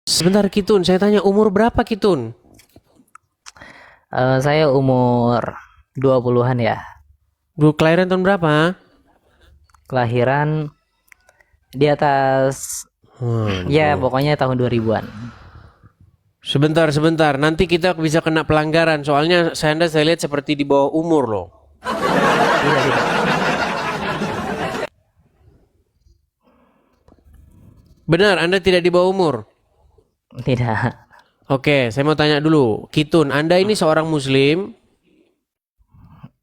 Sebentar Kitun, saya tanya umur berapa Kitun? Saya umur 20-an ya. Dulu kelahiran tahun berapa? Kelahiran di atas ya Waduh. pokoknya tahun 2000-an. Sebentar. Nanti kita bisa kena pelanggaran. Soalnya saya lihat seperti di bawah umur loh. Tidak, tidak. Benar, Anda tidak di bawah umur. Tidak. Oke, saya mau tanya dulu. Kitun, Anda ini seorang muslim.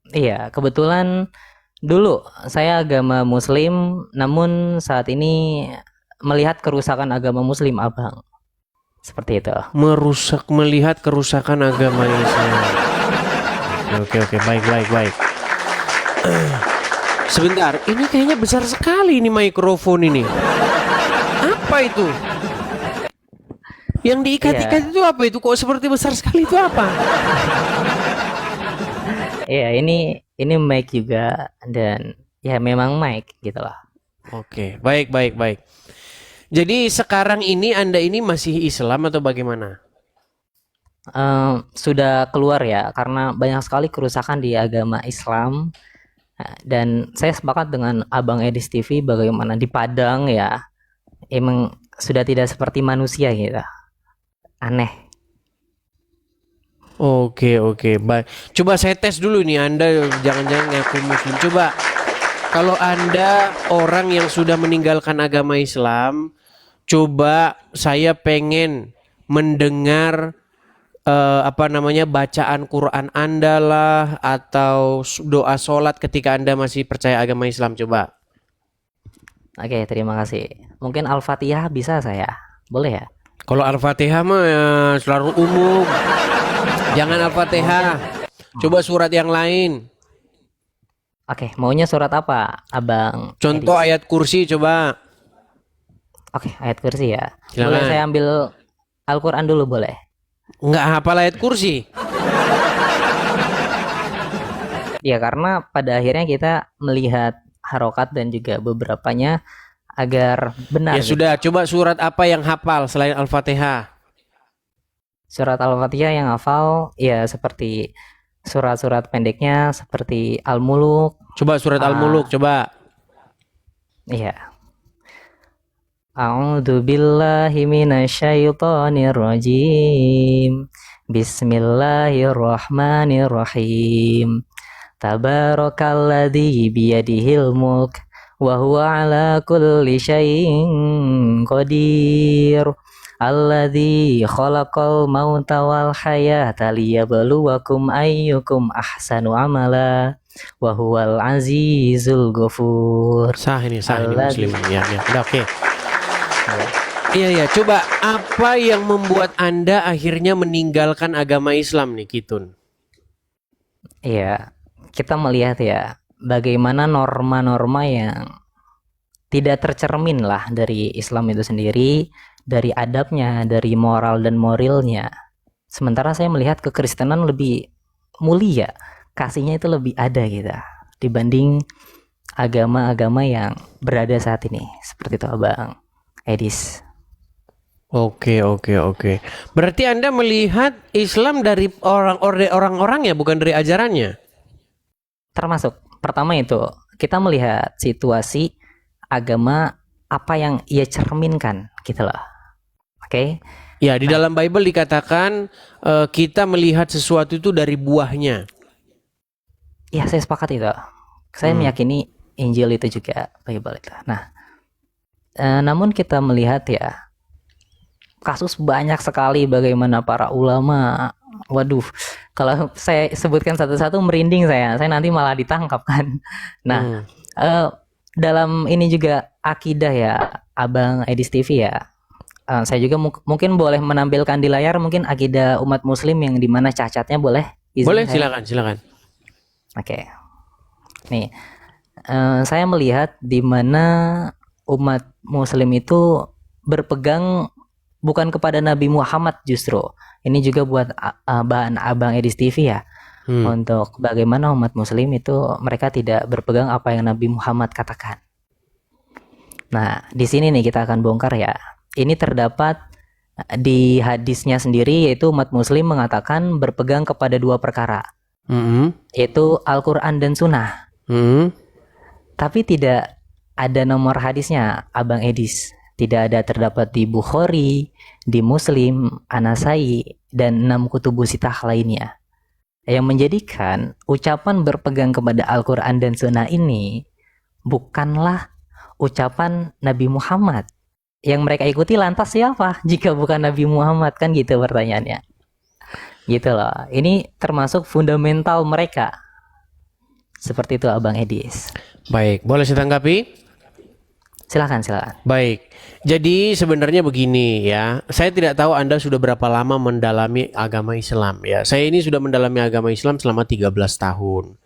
Iya, kebetulan dulu saya agama muslim, namun saat ini melihat kerusakan agama muslim, Abang. Seperti itu. Melihat kerusakan agama Islam. Oke, baik. Sebentar, ini kayaknya besar sekali ini mikrofon ini. Apa itu? Yang diikat-ikat Iya. itu apa itu? Kok seperti besar sekali itu apa? Iya, ini mic juga dan ya memang mic gitu lah. Oke, baik. Jadi sekarang ini Anda ini masih Islam atau bagaimana? Sudah keluar ya karena banyak sekali kerusakan di agama Islam. Dan saya sepakat dengan Abang Edis TV bagaimana di Padang ya emang sudah tidak seperti manusia gitu. Aneh. Oke, baik. Coba saya tes dulu nih, Anda jangan-jangan ngaku Muslim. Coba, kalau Anda orang yang sudah meninggalkan agama Islam, coba saya pengen mendengar apa namanya bacaan Quran Anda lah atau doa sholat ketika Anda masih percaya agama Islam. Coba. Oke, terima kasih. Mungkin Al-Fatihah bisa saya. Boleh ya? Kalau Al-Fatihah mah ya, selalu umum. Jangan Oke, maunya Al-Fatihah. Coba surat yang lain. maunya surat apa, Abang Contoh Edis? ayat kursi coba. Oke, ayat kursi ya. Boleh Silakan. saya ambil Al-Quran dulu boleh? Nggak hafal ayat kursi. Ya, karena pada akhirnya kita melihat harokat dan juga beberapanya agar Ya benar gitu. sudah, coba surat apa yang hafal selain Al-Fatihah? Surat Al-Fatihah yang hafal ya seperti surat-surat pendeknya seperti Al-Muluk. Coba surat Al-Muluk, ah coba. iya. A'udzu billahi minasyaitonir rajim. Bismillahirrahmanirrahim. Tabarakalladzi biyadihil mulk wa huwa ala kulli syai'in qadir. Alladzi khalaqal mauta wal hayata liyabluwakum ayyukum ahsanu amala wa huwal azizul ghafur. Sah ini Muslim. Alladzi Ya, udah oke. ya. Iya, coba apa yang membuat Anda akhirnya meninggalkan agama Islam nih, Kitun? Iya, kita melihat ya bagaimana norma-norma yang tidak tercermin lah dari Islam itu sendiri, dari adabnya, dari moral dan moralnya. Sementara saya melihat kekristenan lebih mulia, kasihnya itu lebih ada gitu dibanding agama-agama yang berada saat ini. Seperti itu Abang Edis. Oke. Berarti Anda melihat Islam dari orang-orang ya, bukan dari ajarannya. Termasuk pertama itu kita melihat situasi agama apa yang ia cerminkan gitu loh. Oke. Ya, di Nah, dalam Bible dikatakan kita melihat sesuatu itu dari buahnya. ya saya sepakat itu. Saya Hmm. meyakini Injil itu juga Bible itu. Nah, namun kita melihat ya kasus banyak sekali bagaimana para ulama. Waduh, kalau saya sebutkan satu-satu merinding saya. Saya nanti malah ditangkap kan. Nah, Hmm. eh, dalam ini juga akidah ya, Abang Edis TV ya. Saya juga mungkin boleh menampilkan di layar mungkin akidah umat Muslim yang dimana cacatnya boleh izin Boleh, saya. silakan. Oke, nih saya melihat di mana umat Muslim itu berpegang bukan kepada Nabi Muhammad justru. Ini juga buat bahan Abang Edis TV ya. Hmm. Untuk bagaimana umat Muslim itu mereka tidak berpegang apa yang Nabi Muhammad katakan. Nah, di sini nih kita akan bongkar ya. Ini terdapat Di hadisnya sendiri yaitu umat muslim mengatakan berpegang kepada dua perkara, Mm-mm. yaitu Al-Quran dan Sunnah. Mm. Tapi tidak ada nomor hadisnya, Abang Edis. Tidak ada terdapat di Bukhari, di Muslim, An-Nasai, dan 6 kutubu sitah lainnya. Yang menjadikan ucapan berpegang kepada Al-Quran dan Sunnah ini bukanlah ucapan Nabi Muhammad. Yang mereka ikuti lantas siapa jika bukan Nabi Muhammad, kan gitu pertanyaannya. Gitu loh. Ini termasuk fundamental mereka. Seperti itu Abang Edis. Baik, boleh saya tanggapi? Silakan. Baik, jadi sebenarnya begini ya, saya tidak tahu Anda sudah berapa lama mendalami agama Islam ya. Saya ini sudah mendalami agama Islam selama 13 tahun.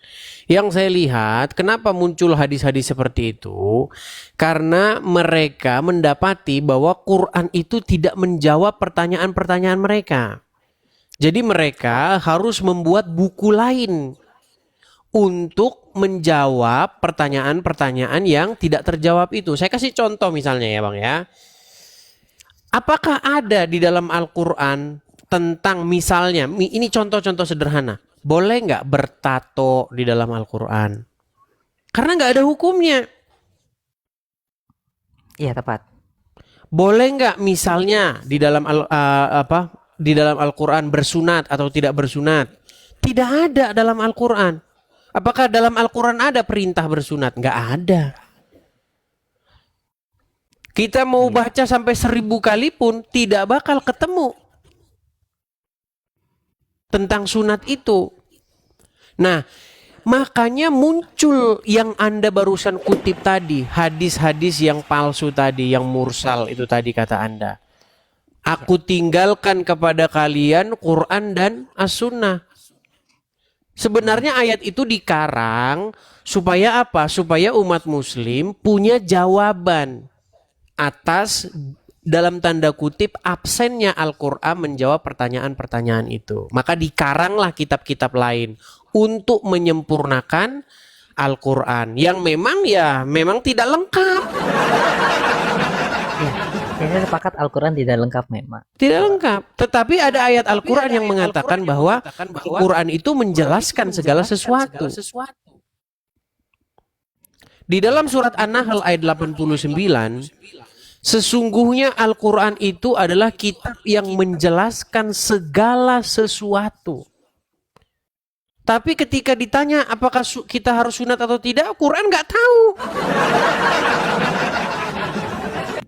Yang saya lihat, kenapa muncul hadis-hadis seperti itu? Karena mereka mendapati bahwa Quran itu tidak menjawab pertanyaan-pertanyaan mereka. Jadi mereka harus membuat buku lain untuk menjawab pertanyaan-pertanyaan yang tidak terjawab itu. Saya kasih contoh misalnya ya Bang ya. Apakah ada di dalam Al-Quran tentang misalnya, ini contoh-contoh sederhana. Boleh nggak bertato di dalam Al-Quran? Karena nggak ada hukumnya. Iya, tepat. Boleh nggak misalnya di dalam di dalam Al-Quran bersunat atau tidak bersunat? Tidak ada dalam Al-Quran. Apakah dalam Al-Quran ada perintah bersunat? Nggak ada. Kita mau baca sampai 1000 kali pun tidak bakal ketemu tentang sunat itu. Nah, makanya muncul yang Anda barusan kutip tadi, hadis-hadis yang palsu tadi, yang mursal itu tadi kata Anda. Aku tinggalkan kepada kalian Quran dan As-Sunnah. Sebenarnya ayat itu dikarang supaya apa? Supaya umat muslim punya jawaban atas dalam tanda kutip absennya Al-Quran menjawab pertanyaan-pertanyaan itu. Maka dikaranglah kitab-kitab lain untuk menyempurnakan Al-Quran yang memang tidak lengkap. Ya, saya sepakat Al-Quran tidak lengkap memang. Tidak lengkap. Tetapi ada ayat Al-Quran yang mengatakan bahwa Al-Quran itu menjelaskan segala sesuatu. Di dalam surat An-Nahl ayat 89, sesungguhnya Al-Quran itu adalah kitab yang menjelaskan segala sesuatu. Tapi ketika ditanya apakah kita harus sunat atau tidak, Quran nggak tahu.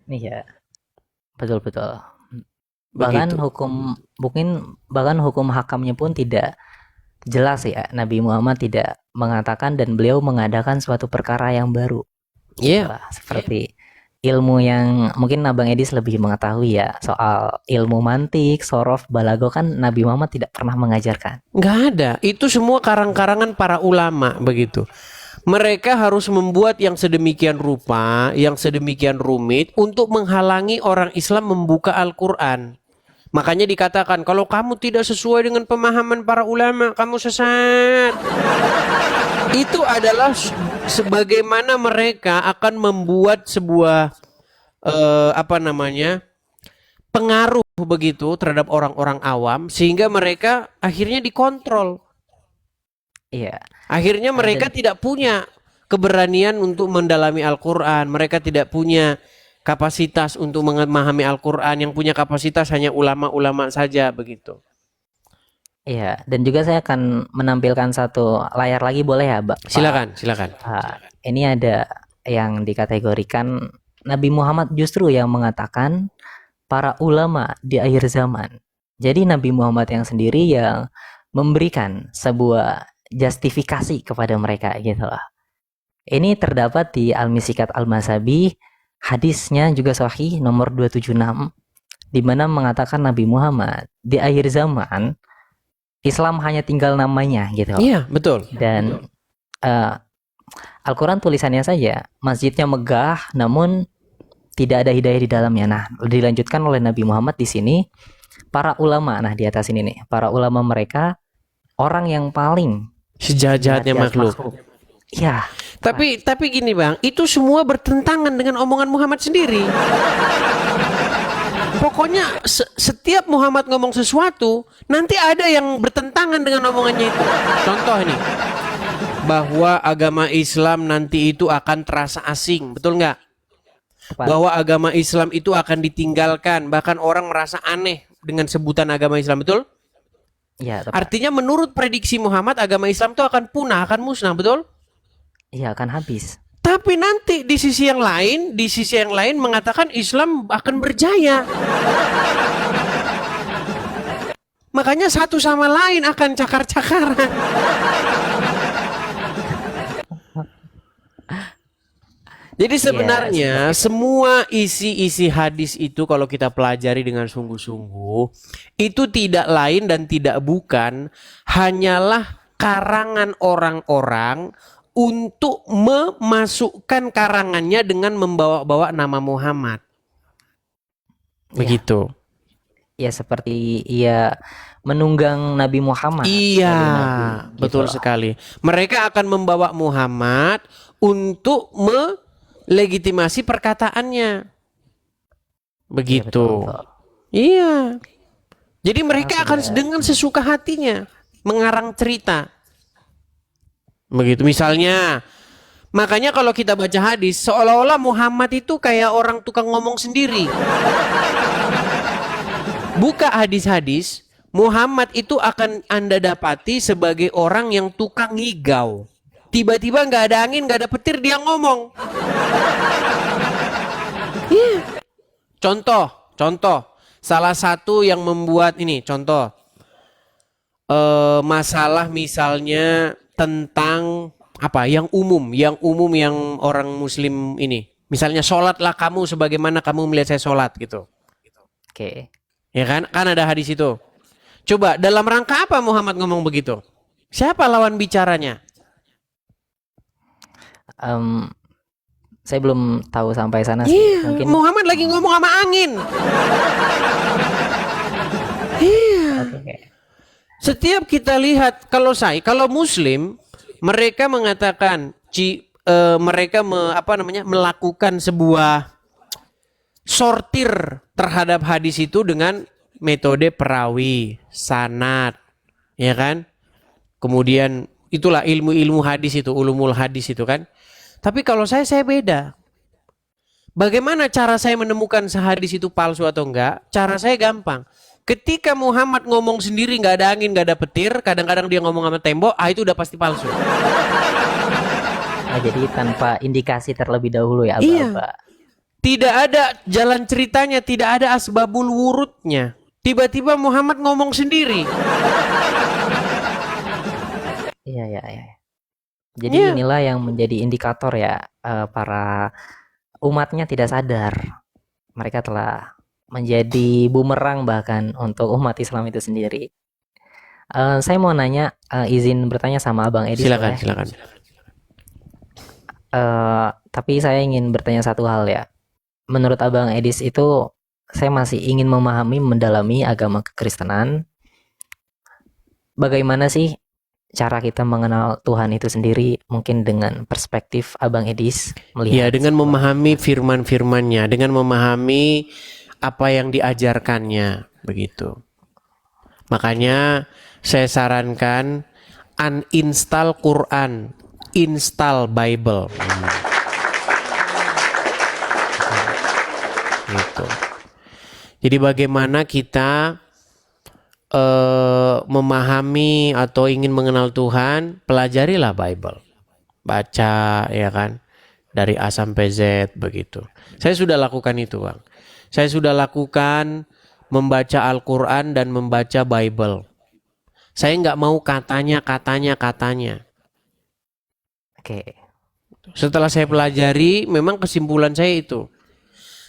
Iya, betul. Bahkan hukum hakamnya pun tidak jelas ya. Nabi Muhammad tidak mengatakan dan beliau mengadakan suatu perkara yang baru. Iya. Seperti ilmu yang mungkin Abang Edis lebih mengetahui ya, soal ilmu mantik, sorof, balago kan Nabi Muhammad tidak pernah mengajarkan. Nggak ada. Itu semua karang-karangan para ulama begitu. Mereka harus membuat yang sedemikian rupa, yang sedemikian rumit untuk menghalangi orang Islam membuka Al-Quran. Makanya dikatakan kalau kamu tidak sesuai dengan pemahaman para ulama, kamu sesat. Itu adalah sebagaimana mereka akan membuat sebuah pengaruh begitu terhadap orang-orang awam sehingga mereka akhirnya dikontrol. Iya. Akhirnya mereka tidak punya keberanian untuk mendalami Al-Quran. Mereka tidak punya kapasitas untuk memahami Al-Quran. Yang punya kapasitas hanya ulama-ulama saja begitu. Iya, dan juga saya akan menampilkan satu layar lagi, boleh ya, Mbak? Silakan. Ini ada yang dikategorikan Nabi Muhammad justru yang mengatakan para ulama di akhir zaman. Jadi Nabi Muhammad yang sendiri yang memberikan sebuah justifikasi kepada mereka gitu loh. Ini terdapat di Al-Misikat Al-Masabi, hadisnya juga sahih nomor 276, di mana mengatakan Nabi Muhammad di akhir zaman Islam hanya tinggal namanya gitu. Iya, betul. Dan Al-Quran tulisannya saja, masjidnya megah namun tidak ada hidayah di dalamnya. Nah, dilanjutkan oleh Nabi Muhammad di sini, para ulama, nah di atas ini nih, para ulama mereka orang yang paling sejahat-jahatnya makhluk. Iya. Tapi gini Bang, itu semua bertentangan dengan omongan Muhammad sendiri. Pokoknya setiap Muhammad ngomong sesuatu, nanti ada yang bertentangan dengan omongannya itu. Contoh nih, bahwa agama Islam nanti itu akan terasa asing, betul nggak? Tepat. Bahwa agama Islam itu akan ditinggalkan, bahkan orang merasa aneh dengan sebutan agama Islam, betul? Iya, tepat. Artinya menurut prediksi Muhammad, agama Islam itu akan punah, akan musnah, betul? Iya, akan habis. Tapi nanti di sisi yang lain mengatakan Islam akan berjaya. Makanya satu sama lain akan cakar-cakaran. Jadi sebenarnya semua isi-isi hadis itu kalau kita pelajari dengan sungguh-sungguh, itu tidak lain dan tidak bukan hanyalah karangan orang-orang untuk memasukkan karangannya dengan membawa-bawa nama Muhammad. Begitu. Ya, seperti menunggang Nabi Muhammad. Iya, Nabi, betul gitu. sekali. Mereka akan membawa Muhammad untuk melegitimasi perkataannya. Begitu. Iya. Jadi mereka akan dengan sesuka hatinya mengarang cerita. Begitu misalnya. Makanya kalau kita baca hadis seolah-olah Muhammad itu kayak orang tukang ngomong sendiri. Buka hadis-hadis, Muhammad itu akan Anda dapati sebagai orang yang tukang ngigau. Tiba-tiba nggak ada angin, nggak ada petir, dia ngomong. Contoh. Salah satu yang membuat ini, contoh. Masalah misalnya tentang apa yang umum yang orang muslim ini, misalnya sholatlah kamu sebagaimana kamu melihat saya sholat gitu. Oke. Ya kan ada hadis itu. Coba dalam rangka apa Muhammad ngomong begitu? Siapa lawan bicaranya? Saya belum tahu sampai sana sih. Mungkin Muhammad lagi ngomong sama angin. okay. Setiap kita lihat kalau muslim mereka mengatakan mereka melakukan sebuah sortir terhadap hadis itu dengan metode perawi, sanad, ya kan? Kemudian itulah ilmu-ilmu hadis itu, ulumul hadis itu kan. Tapi kalau saya beda. Bagaimana cara saya menemukan sehadis itu palsu atau enggak? Cara saya gampang. Ketika Muhammad ngomong sendiri nggak ada angin, nggak ada petir, kadang-kadang dia ngomong sama tembok, itu udah pasti palsu. Nah, jadi tanpa indikasi terlebih dahulu ya, Iya. Tidak ada jalan ceritanya, tidak ada asbabul wurudnya. Tiba-tiba Muhammad ngomong sendiri. Iya. Jadi inilah yang menjadi indikator ya, para umatnya tidak sadar. Mereka telah menjadi bumerang bahkan untuk umat Islam itu sendiri. Saya mau nanya, izin bertanya sama Abang Edi. Silakan. Tapi saya ingin bertanya satu hal ya. Menurut Abang Edis itu, saya masih ingin mendalami agama kekristenan. Bagaimana sih cara kita mengenal Tuhan itu sendiri, mungkin dengan perspektif Abang Edis melihat? Ya, dengan memahami firman-firmannya, dengan memahami apa yang diajarkannya, begitu. Makanya saya sarankan uninstall Quran, install Bible. Gitu. Jadi bagaimana kita memahami atau ingin mengenal Tuhan, pelajarilah Bible. Baca, ya kan, dari A sampai Z begitu. Saya sudah lakukan itu, Bang. Saya sudah lakukan membaca Al-Quran dan membaca Bible. Saya nggak mau katanya. Oke. Setelah saya pelajari, memang kesimpulan saya itu.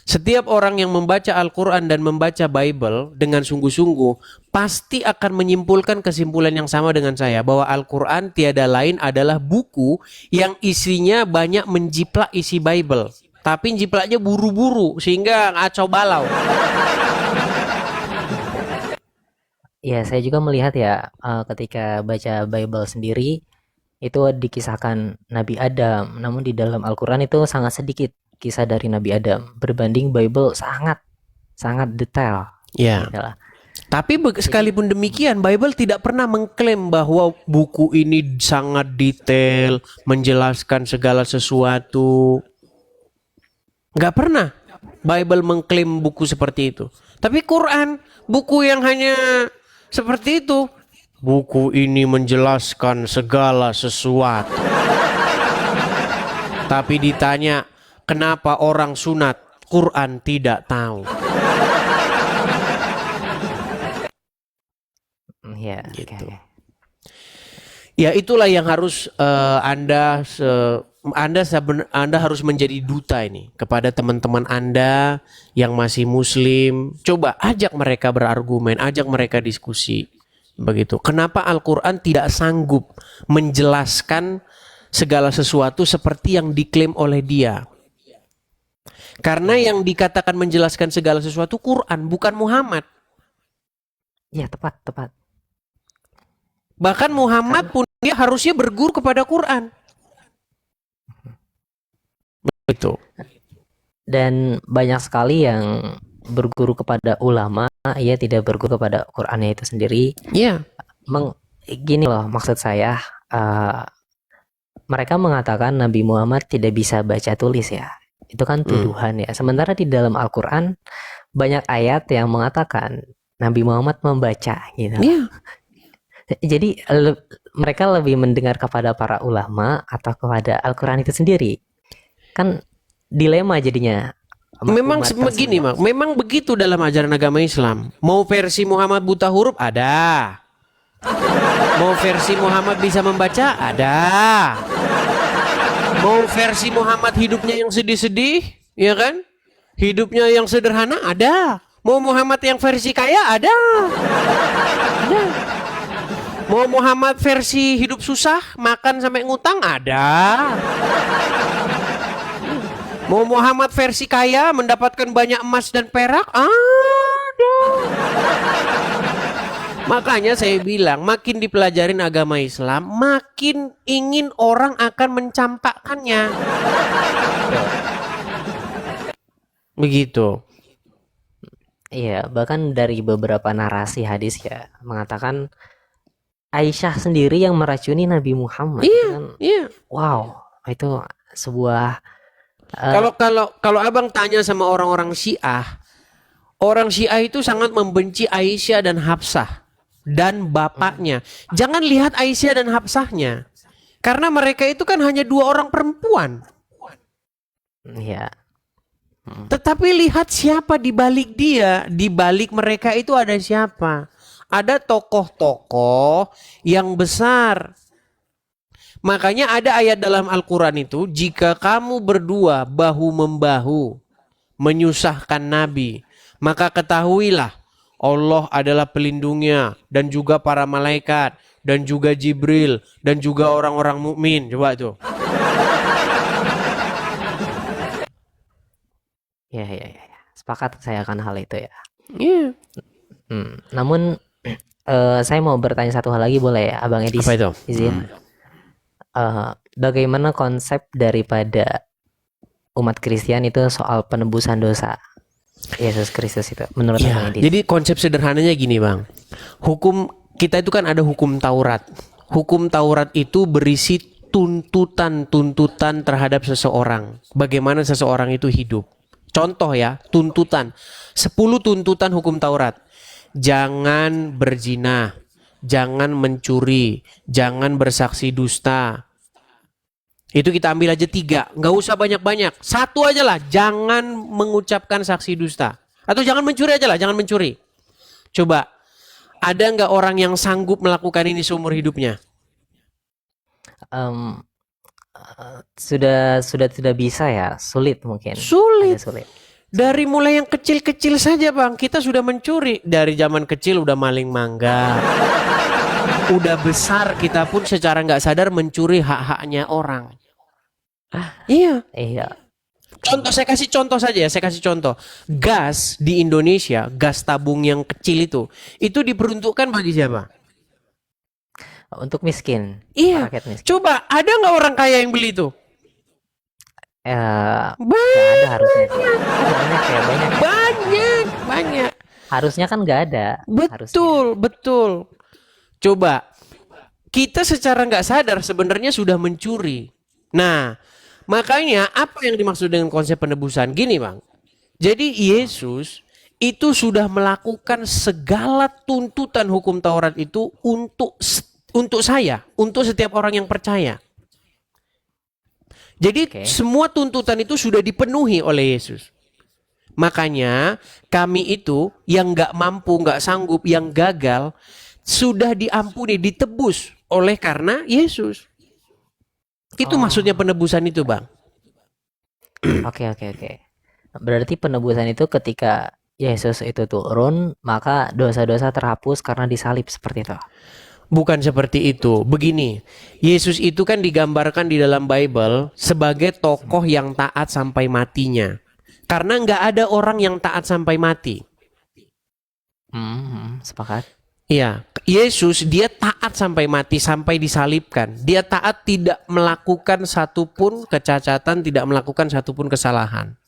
Setiap orang yang membaca Al-Quran dan membaca Bible dengan sungguh-sungguh pasti akan menyimpulkan kesimpulan yang sama dengan saya, bahwa Al-Quran tiada lain adalah buku yang isinya banyak menjiplak isi Bible, tapi jiplaknya buru-buru sehingga ngacau balau. Ya, saya juga melihat ya, ketika baca Bible sendiri itu dikisahkan Nabi Adam, namun di dalam Al-Quran itu sangat sedikit kisah dari Nabi Adam berbanding Bible sangat sangat detail. Ya. Gitu lah. Tapi sekalipun demikian, Bible tidak pernah mengklaim bahwa buku ini sangat detail, menjelaskan segala sesuatu. Nggak pernah Bible mengklaim buku seperti itu. Tapi Quran, buku yang hanya seperti itu. Buku ini menjelaskan segala sesuatu. Tapi ditanya, kenapa orang sunat? Quran tidak tahu. Ya, Gitu. oke. Ya itulah yang harus Anda harus menjadi duta ini kepada teman-teman Anda yang masih Muslim. Coba ajak mereka berargumen, ajak mereka diskusi. Begitu. Kenapa Al-Quran tidak sanggup menjelaskan segala sesuatu seperti yang diklaim oleh dia? Karena yang dikatakan menjelaskan segala sesuatu Quran, bukan Muhammad. Ya, tepat. Bahkan Muhammad pun dia harusnya berguru kepada Quran. Betul. Dan banyak sekali yang berguru kepada ulama, ia tidak berguru kepada Qurannya itu sendiri. Iya. Gini loh, maksud saya, mereka mengatakan Nabi Muhammad tidak bisa baca tulis ya. Itu kan tuduhan ya. Sementara di dalam Al-Quran banyak ayat yang mengatakan Nabi Muhammad membaca gitu. Iya. Jadi mereka lebih mendengar kepada para ulama atau kepada Al-Quran itu sendiri. Kan dilema jadinya. Memang umat begini, tersebut. Mak. Memang begitu dalam ajaran agama Islam. Mau versi Muhammad buta huruf ada. Mau versi Muhammad bisa membaca ada. Mau versi Muhammad hidupnya yang sedih-sedih, ya kan? Hidupnya yang sederhana ada. Mau Muhammad yang versi kaya ada. Ada. Mau Muhammad versi hidup susah, makan sampai ngutang ada. Mau Muhammad versi kaya, mendapatkan banyak emas dan perak ada. Makanya saya bilang, makin dipelajarin agama Islam, makin ingin orang akan mencampakkannya. Begitu. Iya, bahkan dari beberapa narasi hadis ya mengatakan Aisyah sendiri yang meracuni Nabi Muhammad. Iya, Kan, iya. wow, itu sebuah Kalau abang tanya sama orang-orang Syiah itu sangat membenci Aisyah dan Hafsah dan bapaknya. Jangan lihat Aisyah dan Hafsahnya, karena mereka itu kan hanya dua orang perempuan. ya Tetapi lihat siapa di balik dia, di balik mereka itu ada siapa? Ada tokoh-tokoh yang besar. Makanya ada ayat dalam Al-Quran itu, jika kamu berdua bahu-membahu menyusahkan Nabi, maka ketahuilah Allah adalah pelindungnya dan juga para malaikat dan juga Jibril dan juga orang-orang mukmin. Coba tuh. ya. Sepakat saya akan hal itu ya. Iya. Namun saya mau bertanya satu hal lagi boleh ya, Abang Edis? Apa itu? Izin. Bagaimana konsep daripada umat Kristen itu soal penebusan dosa Yesus Kristus itu menurut Abang Ya, Edis? jadi konsep sederhananya gini, Bang. Hukum kita itu kan ada hukum Taurat. Hukum Taurat itu berisi tuntutan terhadap seseorang. Bagaimana seseorang itu hidup. Contoh ya, tuntutan. 10 tuntutan hukum Taurat. Jangan berzina, jangan mencuri, jangan bersaksi dusta. Itu kita ambil aja 3, nggak usah banyak-banyak. 1 aja lah, jangan mengucapkan saksi dusta. Atau jangan mencuri aja lah, jangan mencuri. Coba, ada nggak orang yang sanggup melakukan ini seumur hidupnya? Sudah tidak bisa ya, sulit mungkin. Sulit. Agak sulit. Dari mulai yang kecil-kecil saja, Bang, kita sudah mencuri. Dari zaman kecil udah maling mangga. Udah besar kita pun secara nggak sadar mencuri hak-haknya orang. Iya. Iya. Contoh, saya kasih contoh saja ya, saya kasih contoh. Gas di Indonesia, gas tabung yang kecil itu diperuntukkan bagi siapa? Untuk miskin. Iya. Rakyat miskin. Coba, ada nggak orang kaya yang beli itu? Nggak ada harusnya. Banyak ya. Banyak. banyak. Harusnya kan nggak ada. Harusnya. Betul. Coba kita secara nggak sadar sebenarnya sudah mencuri. Nah, makanya apa yang dimaksud dengan konsep penebusan? Gini, Bang. Jadi Yesus itu sudah melakukan segala tuntutan hukum Taurat itu untuk saya, untuk setiap orang yang percaya. Jadi semua tuntutan itu sudah dipenuhi oleh Yesus. Makanya kami itu yang nggak mampu, nggak sanggup, yang gagal sudah diampuni, ditebus oleh karena Yesus. Itu maksudnya penebusan itu, Bang. Oke. Berarti penebusan itu ketika Yesus itu turun, maka dosa-dosa terhapus karena disalib, seperti itu. Bukan seperti itu. Begini, Yesus itu kan digambarkan di dalam Bible sebagai tokoh yang taat sampai matinya. Karena nggak ada orang yang taat sampai mati. Sepakat. Iya, Yesus dia taat sampai mati, sampai disalibkan. Dia taat, tidak melakukan satupun kecacatan, tidak melakukan satupun kesalahan.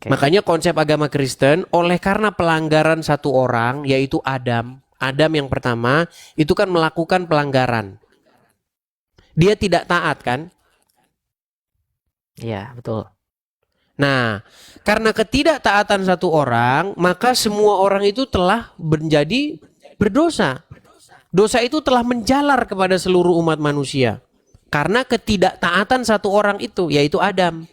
Makanya konsep agama Kristen, oleh karena pelanggaran satu orang, yaitu Adam yang pertama, itu kan melakukan pelanggaran. Dia tidak taat kan? Iya, betul. Nah, karena ketidaktaatan satu orang, maka semua orang itu telah menjadi berdosa. Dosa itu telah menjalar kepada seluruh umat manusia. Karena ketidaktaatan satu orang itu, yaitu Adam.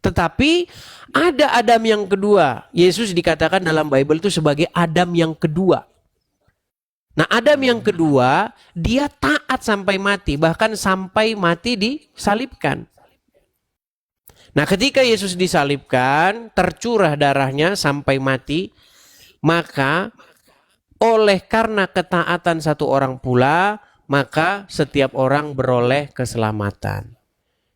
Tetapi ada Adam yang kedua. Yesus dikatakan dalam Bible itu sebagai Adam yang kedua. Nah, Adam yang kedua, dia taat sampai mati, bahkan sampai mati disalibkan. Nah, ketika Yesus disalibkan, tercurah darahnya sampai mati, maka oleh karena ketaatan satu orang pula, maka setiap orang beroleh keselamatan.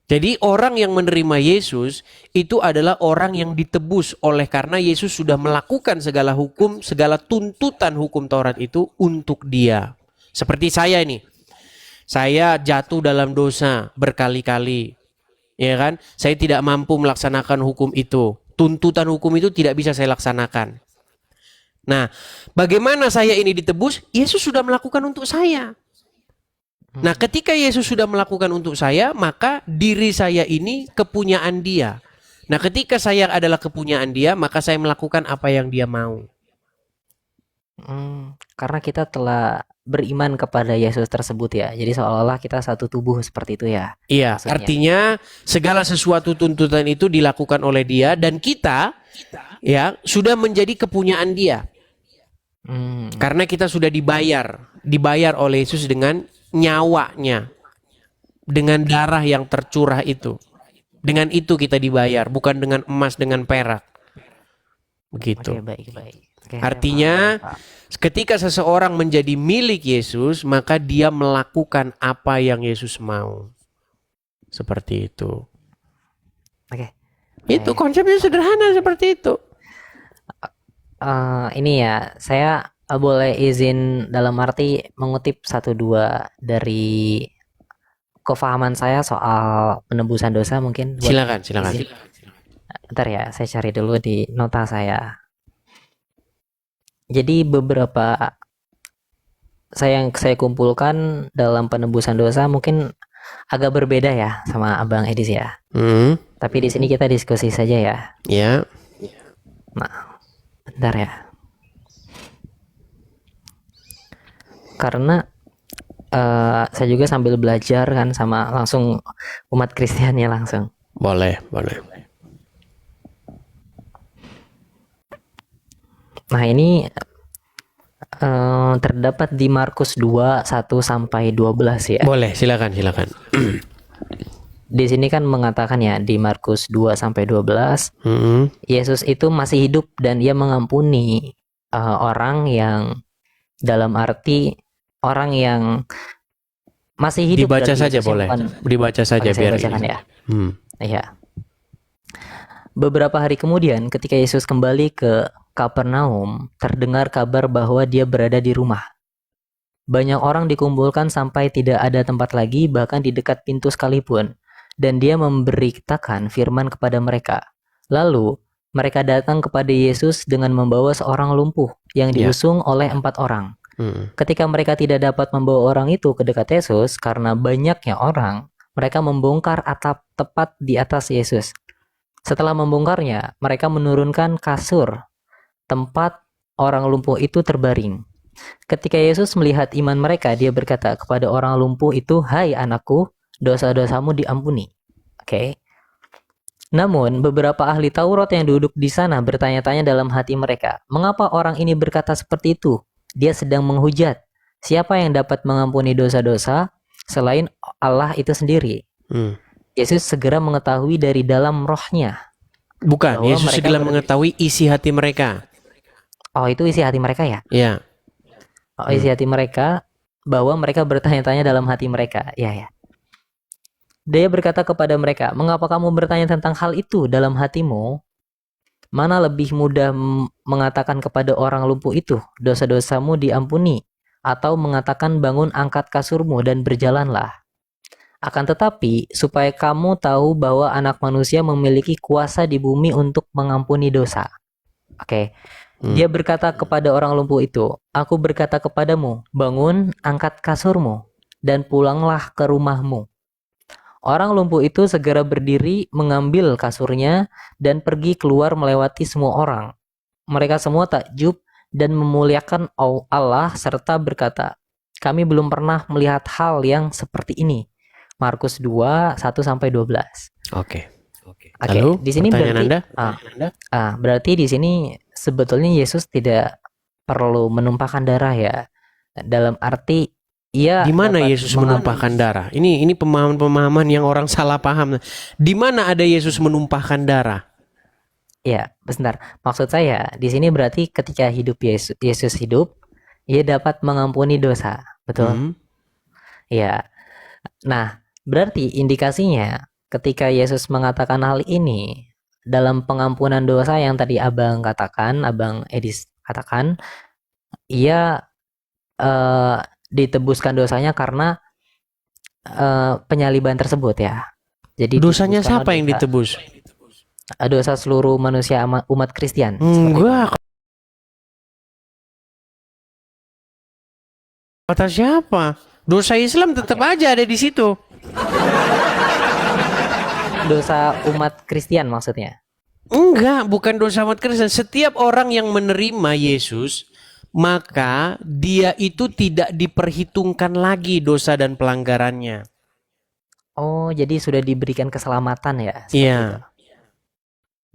Jadi orang yang menerima Yesus itu adalah orang yang ditebus oleh karena Yesus sudah melakukan segala hukum, segala tuntutan hukum Taurat itu untuk dia. Seperti saya ini. Saya jatuh dalam dosa berkali-kali. Ya kan? Saya tidak mampu melaksanakan hukum itu. Tuntutan hukum itu tidak bisa saya laksanakan. Nah, bagaimana saya ini ditebus? Yesus sudah melakukan untuk saya. Nah, ketika Yesus sudah melakukan untuk saya, maka diri saya ini kepunyaan Dia. Nah, ketika saya adalah kepunyaan Dia, maka saya melakukan apa yang Dia mau. Karena kita telah beriman kepada Yesus tersebut ya. Jadi seolah-olah kita satu tubuh seperti itu ya. Iya, maksudnya. Artinya segala sesuatu tuntutan itu dilakukan oleh Dia dan kita ya sudah menjadi kepunyaan Dia. Karena kita sudah dibayar oleh Yesus dengan nyawanya, dengan darah yang tercurah itu. Dengan itu kita dibayar, bukan dengan emas, dengan perak. Begitu. Oke, baik. Oke, Artinya ketika seseorang menjadi milik Yesus, maka dia melakukan apa yang Yesus mau. Seperti itu. Oke. Itu konsepnya sederhana seperti itu. Ini ya, saya boleh izin dalam arti mengutip 1-2 dari kefahaman saya soal penebusan dosa mungkin. Silakan. Bentar ya, saya cari dulu di nota saya. Jadi beberapa yang saya kumpulkan dalam penebusan dosa mungkin agak berbeda ya sama Abang Edis ya. Tapi di sini kita diskusi saja ya. Ya. Nah, bentar ya. Karena saya juga sambil belajar kan sama langsung umat Kristian ya langsung. Boleh. Nah, ini terdapat di Markus 2, 1-12 ya. Boleh, silakan. Di sini kan mengatakan ya di Markus 2-12, Yesus itu masih hidup dan Ia mengampuni orang yang, dalam arti orang yang masih hidup. Dibaca saja boleh. Dibaca saja biar bacakan ya. Iya. Beberapa hari kemudian ketika Yesus kembali ke Kapernaum, terdengar kabar bahwa Dia berada di rumah. Banyak orang dikumpulkan sampai tidak ada tempat lagi, bahkan di dekat pintu sekalipun. Dan Dia memberitakan firman kepada mereka. Lalu Mereka datang kepada Yesus dengan membawa seorang lumpuh yang Ya. diusung oleh 4 orang. Mm. Ketika mereka tidak dapat membawa orang itu ke dekat Yesus karena banyaknya orang, mereka membongkar atap tepat di atas Yesus. Setelah membongkarnya, mereka menurunkan kasur tempat orang lumpuh itu terbaring. Ketika Yesus melihat iman mereka, dia berkata kepada orang lumpuh itu, "Hai anakku, dosa-dosamu diampuni." Oke. Namun, beberapa ahli Taurat yang duduk di sana bertanya-tanya dalam hati mereka, "Mengapa orang ini berkata seperti itu? Dia sedang menghujat. Siapa yang dapat mengampuni dosa-dosa selain Allah itu sendiri?" Mm. Yesus segera mengetahui dari dalam rohnya. Bukan, Bahwa Yesus mereka segera mengetahui isi hati mereka. Oh, itu isi hati mereka ya? Ya. Oh, isi hati mereka, bahwa mereka bertanya-tanya dalam hati mereka. Ya, ya. Dia berkata kepada mereka, "Mengapa kamu bertanya tentang hal itu dalam hatimu? Mana lebih mudah mengatakan kepada orang lumpuh itu, dosa-dosamu diampuni, atau mengatakan bangun angkat kasurmu dan berjalanlah. Akan tetapi, supaya kamu tahu bahwa anak manusia memiliki kuasa di bumi untuk mengampuni dosa." Oke. Dia berkata kepada orang lumpuh itu, "Aku berkata kepadamu, bangun, angkat kasurmu, dan pulanglah ke rumahmu." Orang lumpuh itu segera berdiri, mengambil kasurnya, dan pergi keluar melewati semua orang. Mereka semua takjub dan memuliakan Allah serta berkata, "Kami belum pernah melihat hal yang seperti ini." Markus 2, 1-12. Oke. Oke, Lalu, di sini pertanyaan berarti Anda? berarti di sini sebetulnya Yesus tidak perlu menumpahkan darah ya. Dalam arti ia Di mana dapat Yesus menumpahkan darah? Ini pemahaman-pemahaman yang orang salah paham. Di mana ada Yesus menumpahkan darah? Ya, sebentar. Maksud saya di sini berarti ketika hidup Yesus hidup, ia dapat mengampuni dosa. Betul? Hmm. Ya. Nah, berarti indikasinya ketika Yesus mengatakan hal ini dalam pengampunan dosa yang tadi Abang Edis katakan, ia ditebuskan dosanya karena penyaliban tersebut ya. Jadi Dosanya ditebuskan siapa yang ditebus? dosa seluruh manusia umat Kristen. Enggak. Kata siapa? Dosa Islam tetap aja ada di situ. Dosa umat Kristen maksudnya. Enggak, bukan dosa umat Kristen. Setiap orang yang menerima Yesus, maka dia itu tidak diperhitungkan lagi dosa dan pelanggarannya. Oh, jadi sudah diberikan keselamatan ya? Iya.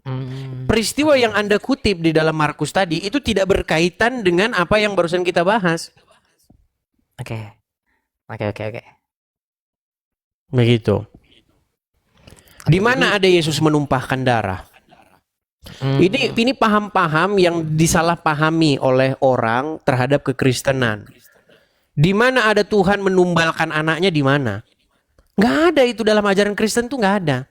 Hmm. Peristiwa yang Anda kutip di dalam Markus tadi itu tidak berkaitan dengan apa yang barusan kita bahas. Oke. Begitu. Di mana ada Yesus menumpahkan darah? Ini paham-paham yang disalahpahami oleh orang terhadap kekristenan. Di mana ada Tuhan menumbalkan anaknya, di mana? Nggak ada itu dalam ajaran Kristen tuh, nggak ada.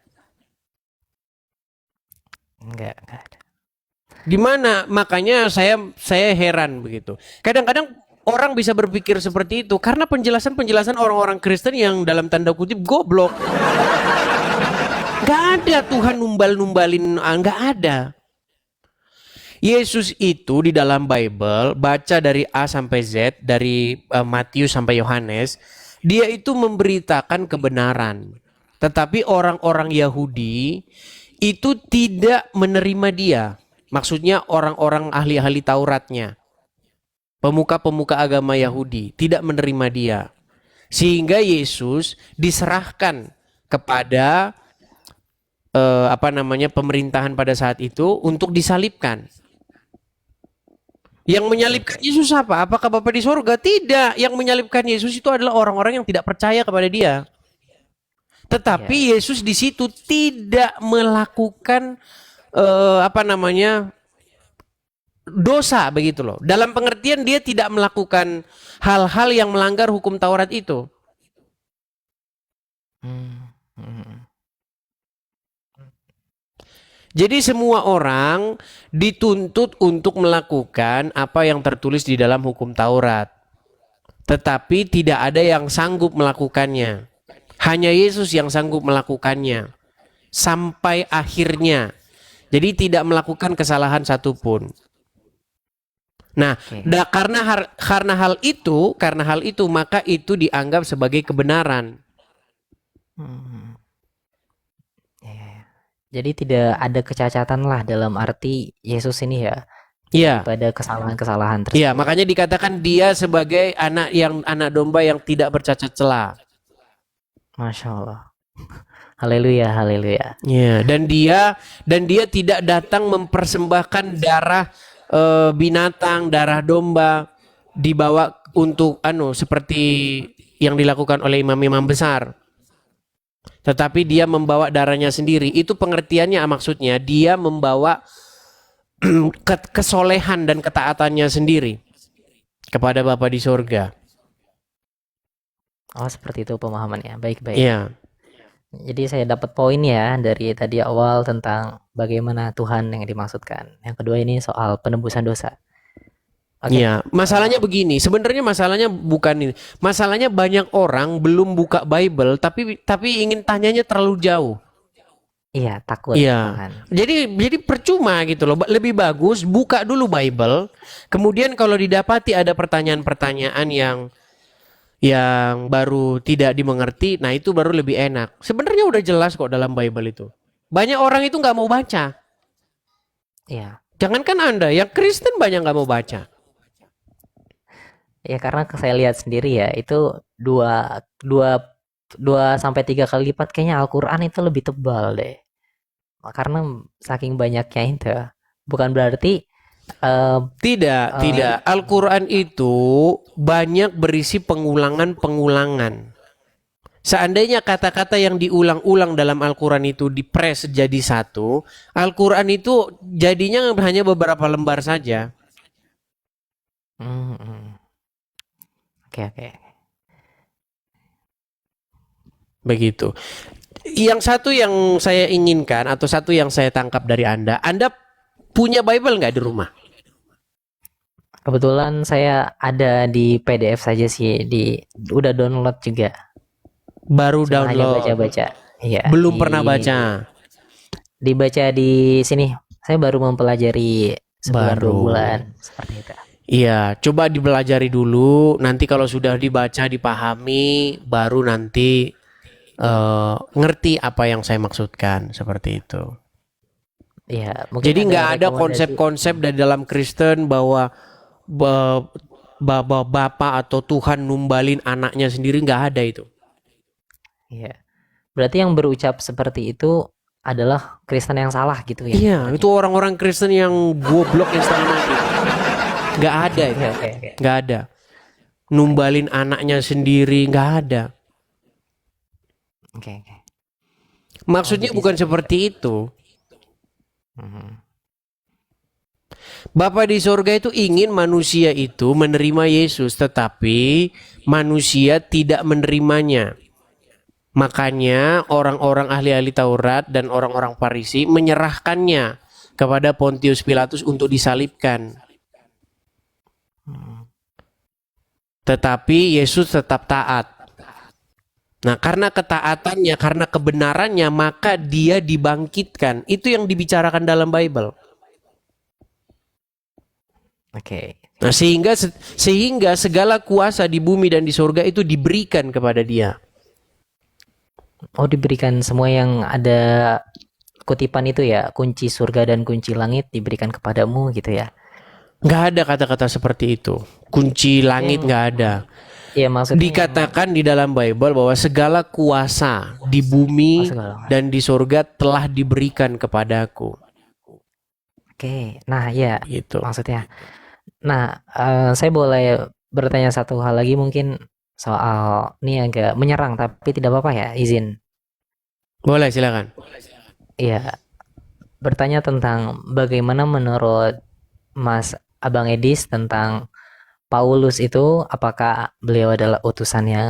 Enggak ada. Di mana? Makanya saya heran begitu. Kadang-kadang orang bisa berpikir seperti itu karena penjelasan-penjelasan orang-orang Kristen yang dalam tanda kutip goblok. Gak ada Tuhan numbal-numbalin, gak ada. Yesus itu di dalam Bible, baca dari A sampai Z, dari Matius sampai Yohanes, dia itu memberitakan kebenaran. Tetapi orang-orang Yahudi itu tidak menerima dia. Maksudnya orang-orang ahli-ahli Tauratnya. Pemuka-pemuka agama Yahudi tidak menerima dia. Sehingga Yesus diserahkan kepada pemerintahan pada saat itu untuk disalibkan. Yang menyalibkan Yesus apa? Apakah Bapa di sorga? Tidak. Yang menyalibkan Yesus itu adalah orang-orang yang tidak percaya kepada dia. Tetapi Yesus di situ tidak melakukan dosa begitu loh. Dalam pengertian dia tidak melakukan hal-hal yang melanggar hukum Taurat itu. Jadi semua orang dituntut untuk melakukan apa yang tertulis di dalam hukum Taurat. Tetapi tidak ada yang sanggup melakukannya. Hanya Yesus yang sanggup melakukannya. Sampai akhirnya. Jadi tidak melakukan kesalahan satupun. Nah, Oke. karena hal itu maka itu dianggap sebagai kebenaran. Hmm. Ya, ya, ya. Jadi tidak ada kecacatan lah dalam arti Yesus ini ya Iya, daripada kesalahan-kesalahan iya, tersebut. makanya dikatakan dia sebagai anak domba yang tidak bercacat celah. Masya Allah. Haleluya, haleluya. Ya, dan dia tidak datang mempersembahkan darah binatang, darah domba dibawa untuk seperti yang dilakukan oleh imam-imam besar. Tetapi dia membawa darahnya sendiri. Itu pengertiannya maksudnya dia membawa kesolehan dan ketaatannya sendiri kepada Bapa di sorga. Oh, seperti itu pemahamannya. Baik-baik. Iya. Jadi saya dapat poin ya dari tadi awal tentang bagaimana Tuhan yang dimaksudkan. Yang kedua ini soal penebusan dosa. Oke. Iya, masalahnya begini. Sebenarnya masalahnya bukan ini. Masalahnya banyak orang belum buka Bible tapi ingin tanyanya terlalu jauh. Iya, takut Iya. malahan. Jadi percuma gitu loh. Lebih bagus buka dulu Bible. Kemudian kalau didapati ada pertanyaan-pertanyaan yang baru tidak dimengerti, nah itu baru lebih enak. Sebenarnya udah jelas kok dalam Bible itu. Banyak orang itu nggak mau baca. Iya. Jangankan Anda, yang Kristen banyak nggak mau baca. Ya karena saya lihat sendiri ya itu dua dua dua sampai tiga kali lipat kayaknya Al-Quran itu lebih tebal deh. Karena saking banyaknya itu. Bukan berarti Tidak. Al-Quran itu banyak berisi pengulangan-pengulangan. Seandainya kata-kata yang diulang-ulang dalam Al-Quran itu dipres jadi satu, Al-Quran itu jadinya hanya beberapa lembar saja. hmm, hmm. Oke, oke. Begitu. Yang satu yang saya inginkan atau satu yang saya tangkap dari Anda punya Bible nggak di rumah? Kebetulan saya ada di PDF saja sih, udah download juga. Baru Cuma hanya download, baca-baca. Iya, belum pernah baca. dibaca di sini. Saya baru mempelajari sebulan 2 bulan Baru. seperti itu. Iya, coba dipelajari dulu. Nanti kalau sudah dibaca, dipahami, baru nanti ngerti apa yang saya maksudkan seperti itu. Iya, mungkin Jadi nggak ada rekomendasi. konsep-konsep dari dalam Kristen bahwa bapak atau Tuhan numbalin anaknya sendiri, nggak ada itu. Iya. Berarti yang berucap seperti itu adalah Kristen yang salah gitu ya? Iya, Berarti. itu orang-orang Kristen yang goblok yang setengah mati. Nggak ada itu, Oke, oke, oke. nggak ada. Numbalin anaknya sendiri, nggak ada. Oke, oke. Maksudnya jadi bukan seperti seperti itu. Mhm. Bapa di sorga itu ingin manusia itu menerima Yesus, tetapi manusia tidak menerimanya. Makanya orang-orang ahli-ahli Taurat dan orang-orang Farisi menyerahkannya kepada Pontius Pilatus untuk disalibkan. Tetapi Yesus tetap taat. Nah, karena ketaatannya, karena kebenarannya, maka dia dibangkitkan. Itu yang dibicarakan dalam Bible. Oke. Nah, sehingga segala kuasa di bumi dan di surga itu diberikan kepada dia. Oh, diberikan semua yang ada kutipan itu ya, kunci surga dan kunci langit diberikan kepadamu gitu ya. Nggak ada kata-kata seperti itu. Kunci langit nggak ada. Iya, maksudnya Dikatakan di dalam Bible bahwa segala kuasa di bumi segala. dan di surga telah diberikan kepadaku. Oke. Nah, ya, Gitu. maksudnya. Nah, saya boleh bertanya satu hal lagi mungkin soal ini agak menyerang tapi tidak apa-apa ya, izin. Boleh, silakan. Iya, bertanya tentang bagaimana menurut Mas Abang Edis tentang Paulus itu, apakah beliau adalah utusan yang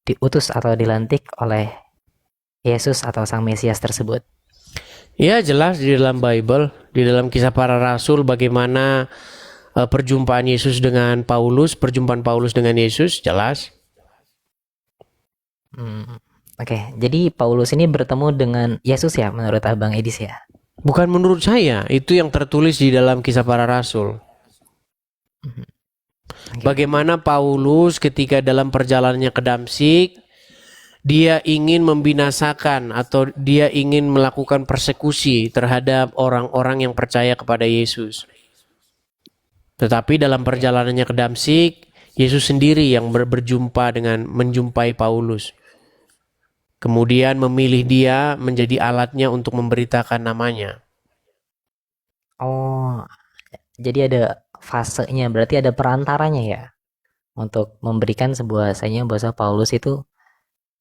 diutus atau dilantik oleh Yesus atau Sang Mesias tersebut? Ya, jelas di dalam Bible, di dalam Kisah Para Rasul bagaimana perjumpaan Yesus dengan Paulus, perjumpaan Paulus dengan Yesus, jelas. Oke, jadi Paulus ini bertemu dengan Yesus ya menurut Abang Edis ya? Bukan menurut saya, itu yang tertulis di dalam Kisah Para Rasul. Oke. Bagaimana Paulus ketika dalam perjalanannya ke Damsik, dia ingin membinasakan atau dia ingin melakukan persekusi terhadap orang-orang yang percaya kepada Yesus. Tetapi dalam perjalanannya ke Damsik, Yesus sendiri yang menjumpai Paulus. Kemudian memilih dia menjadi alatnya untuk memberitakan namanya. Oh, jadi ada fasenya, berarti ada perantaranya ya untuk memberikan sebuah bahasanya bahasa Paulus itu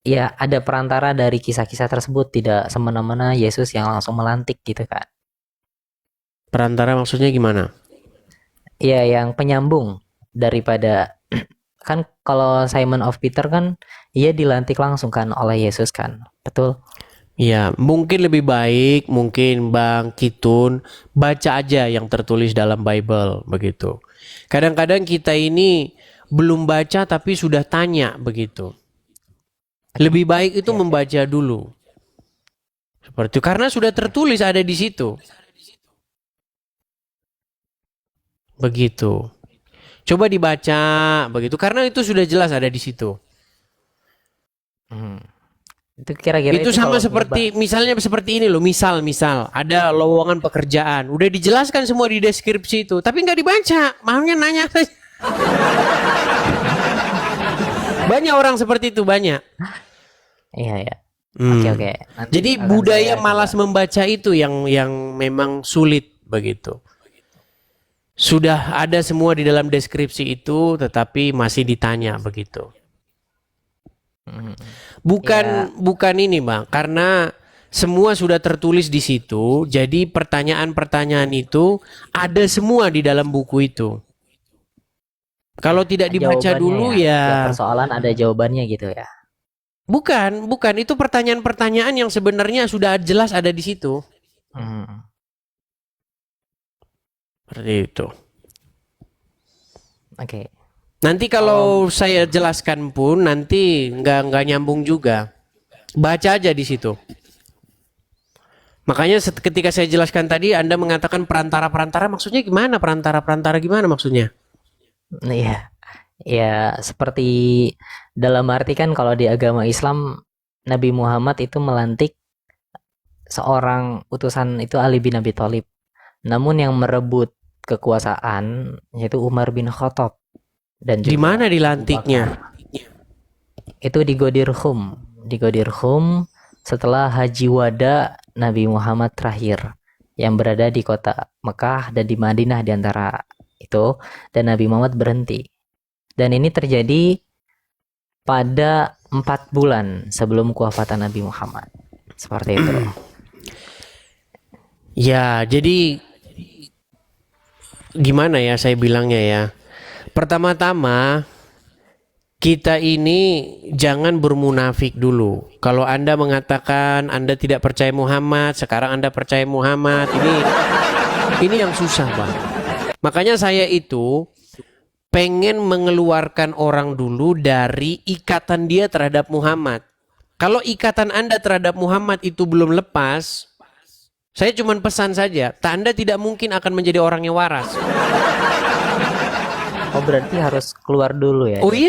ya ada perantara dari kisah-kisah tersebut, tidak semena-mena Yesus yang langsung melantik gitu kan. Perantara maksudnya gimana? Iya, yang penyambung daripada kan kalau Simon of Peter kan ia dilantik langsung kan oleh Yesus kan. Betul? Ya, mungkin lebih baik, mungkin Bang Kitun baca aja yang tertulis dalam Bible begitu. Kadang-kadang kita ini belum baca tapi sudah tanya begitu. Lebih baik itu membaca dulu. Seperti itu, karena sudah tertulis ada di situ. Begitu. Coba dibaca begitu karena itu sudah jelas ada di situ. Hmm. Itu kira-kira Itu itu sama kalau seperti misalnya seperti ini loh, misal ada lowongan pekerjaan, udah dijelaskan semua di deskripsi itu, tapi nggak dibaca, maunya nanya saja. Banyak orang seperti itu banyak. Iya ya. Hmm. Oke. Nanti Jadi akan budaya saya malas coba. membaca itu yang memang sulit begitu. Sudah ada semua di dalam deskripsi itu, tetapi masih ditanya begitu. Hmm. Bukan ini Bang, karena semua sudah tertulis di situ, jadi pertanyaan-pertanyaan itu ada semua di dalam buku itu. Kalau tidak dibaca Jawabannya dulu ya. Tiap ya persoalan ada jawabannya gitu ya. bukan itu pertanyaan-pertanyaan yang sebenarnya sudah jelas ada di situ. Hmm. Seperti itu. Oke. Nanti kalau saya jelaskan pun nanti nggak nyambung juga. Baca aja di situ. Makanya ketika saya jelaskan tadi Anda mengatakan perantara-perantara maksudnya gimana? Perantara-perantara gimana maksudnya? Iya. Ya, seperti dalam arti kan kalau di agama Islam Nabi Muhammad itu melantik seorang utusan itu Ali bin Abi Thalib. Namun yang merebut kekuasaan yaitu Umar bin Khattab dan Di juga mana Abu dilantiknya? Bakar. Itu di Ghadir Khum. Di Ghadir Khum setelah Haji Wada Nabi Muhammad terakhir yang berada di kota Mekah dan di Madinah di antara itu, dan Nabi Muhammad berhenti. Dan ini terjadi pada 4 bulan sebelum kewafatan Nabi Muhammad. Seperti itu. Ya, jadi gimana ya saya bilangnya ya. Pertama-tama kita ini jangan bermunafik dulu. Kalau Anda mengatakan Anda tidak percaya Muhammad, sekarang Anda percaya Muhammad, ini yang susah, Bang. Makanya saya itu pengen mengeluarkan orang dulu dari ikatan dia terhadap Muhammad. Kalau ikatan Anda terhadap Muhammad itu belum lepas, saya cuma pesan saja, Anda tidak mungkin akan menjadi orang yang waras. Oh, berarti harus keluar dulu ya Oh dari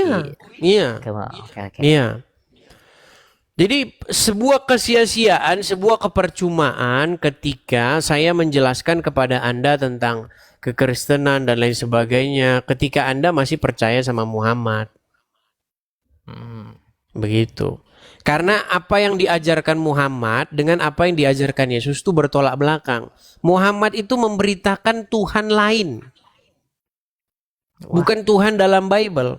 iya. agama. Oke. Iya. Jadi sebuah kesia-siaan, sebuah kepercumaan ketika saya menjelaskan kepada Anda tentang kekristenan dan lain sebagainya ketika Anda masih percaya sama Muhammad. Begitu. Karena apa yang diajarkan Muhammad dengan apa yang diajarkan Yesus itu bertolak belakang. Muhammad itu memberitakan Tuhan lain. Bukan Tuhan dalam Bible.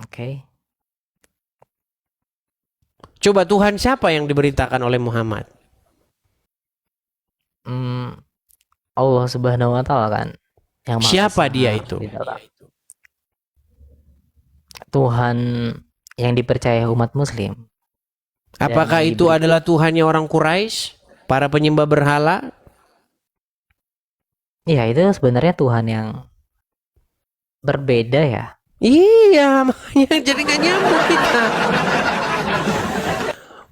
Oke. Coba Tuhan siapa yang diberitakan oleh Muhammad? Allah Subhanahu wa taala kan yang Maha Siapa Esa dia itu? di dalam. Tuhan yang dipercaya umat muslim. Apakah Dan itu adalah Tuhannya orang Quraisy, para penyembah berhala? Iya, itu sebenarnya Tuhan yang berbeda ya. Iya, makanya jadi nggak nyambung kita.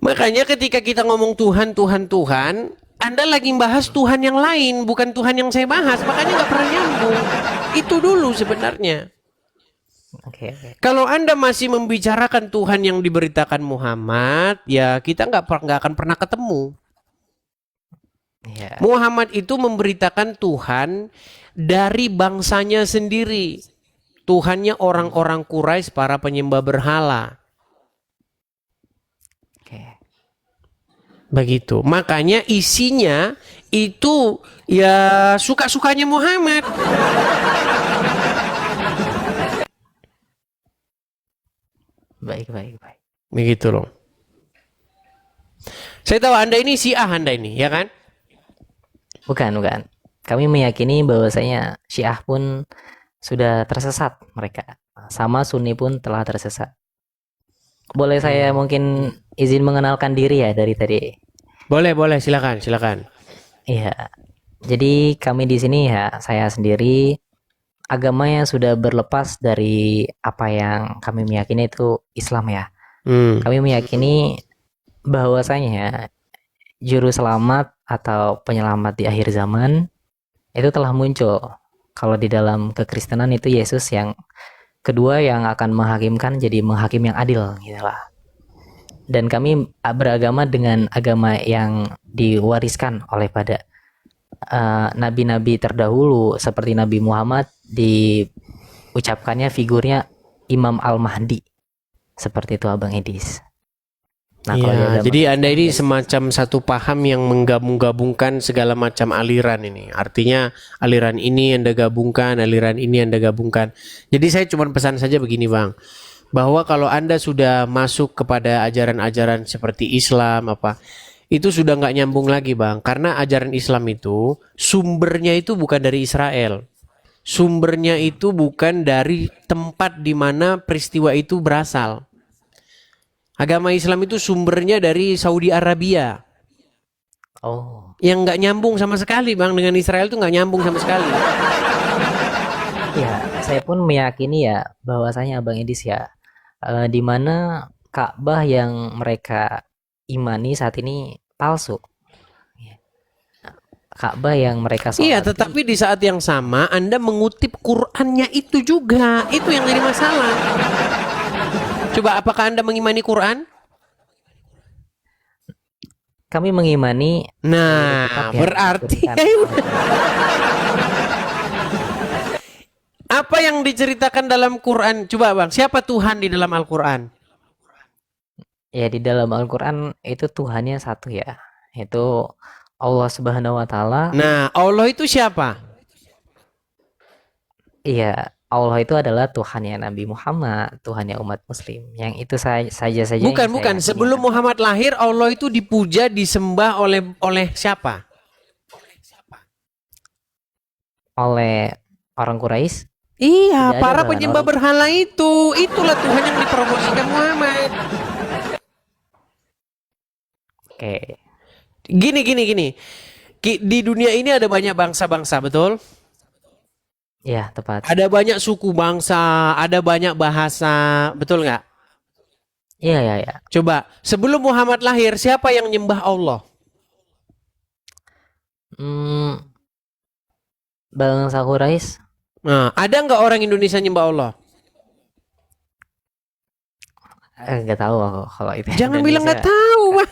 Makanya ketika kita ngomong Tuhan, Tuhan, Tuhan, Anda lagi bahas Tuhan yang lain, bukan Tuhan yang saya bahas. Makanya nggak pernah nyambung. Itu dulu sebenarnya. Oke, oke. Kalau Anda masih membicarakan Tuhan yang diberitakan Muhammad, ya kita nggak akan pernah ketemu. Iya. Muhammad itu memberitakan Tuhan dari bangsanya sendiri. Tuhannya orang-orang Quraisy, para penyembah berhala. Oke. Begitu. Makanya isinya itu ya suka-sukanya Muhammad. Baik, baik, baik. Begitu loh. Saya tahu Anda ini Syiah Anda ini, ya kan? Bukan, bukan. Kami meyakini bahwasanya Syiah pun sudah tersesat mereka. Sama Sunni pun telah tersesat. Boleh saya mungkin izin mengenalkan diri ya dari tadi? Boleh, boleh, silakan, silakan. Iya. Jadi kami di sini ya, saya sendiri agama yang sudah berlepas dari apa yang kami meyakini itu Islam ya. Kami meyakini bahwasanya juru selamat atau penyelamat di akhir zaman itu telah muncul. Kalau di dalam kekristenan itu Yesus yang kedua yang akan menghakimkan jadi menghakim yang adil gitu lah. Dan kami beragama dengan agama yang diwariskan oleh pada nabi-nabi terdahulu seperti Nabi Muhammad, diucapkannya figurnya Imam Al-Mahdi. Seperti itu Abang Edis. Nah, kalau di Iya, agama jadi Anda ini Kristen, semacam satu paham yang menggabung-gabungkan segala macam aliran ini. Artinya aliran ini Anda gabungkan, aliran ini Anda gabungkan. Jadi saya cuma pesan saja begini Bang, bahwa kalau Anda sudah masuk kepada ajaran-ajaran seperti Islam itu sudah nggak nyambung lagi Bang. Karena ajaran Islam itu sumbernya itu bukan dari Israel. Sumbernya itu bukan dari tempat di mana peristiwa itu berasal. Agama Islam itu sumbernya dari Saudi Arabia. oh Yang nggak nyambung sama sekali Bang. Dengan Israel itu nggak nyambung sama sekali. ya, saya pun meyakini ya bahwasanya Abang Edis ya, di mana Ka'bah yang mereka imani saat ini palsu. Ka'bah yang mereka Iya, solati, tetapi di saat yang sama Anda mengutip Qur'annya itu juga. Itu yang jadi masalah. Coba apakah Anda mengimani Quran? kami mengimani Nah, kitab yang berarti diturunkan. ya udah. Apa yang diceritakan dalam Quran? Coba Bang, siapa Tuhan di dalam Al-Quran? Ya di dalam Al-Quran itu Tuhannya satu ya, yaitu Allah Subhanahu Wa Taala. Nah, Allah itu siapa? Iya, Allah itu adalah Tuhannya Nabi Muhammad, Tuhannya umat Muslim. Yang itu saja saja Bukan, yang saya bukan. yakini Sebelum akan Muhammad lahir, Allah itu dipuja, disembah oleh siapa? oleh orang Quraisy. Iya, Tidak ada para bahkan penyembah orang. berhala itu. Itulah Tuhan yang dipromosikan Muhammad. Oke, Gini. Di dunia ini ada banyak bangsa-bangsa, betul? ya tepat. Ada banyak suku bangsa, ada banyak bahasa, betul nggak? Iya, ya, ya. Coba, sebelum Muhammad lahir, siapa yang nyembah Allah? Hmm, bangsa Quraisy. Nah, ada nggak orang Indonesia nyembah Allah? Nggak tahu aku kalau itu Jangan bilang nggak Indonesia. tahu, Bang.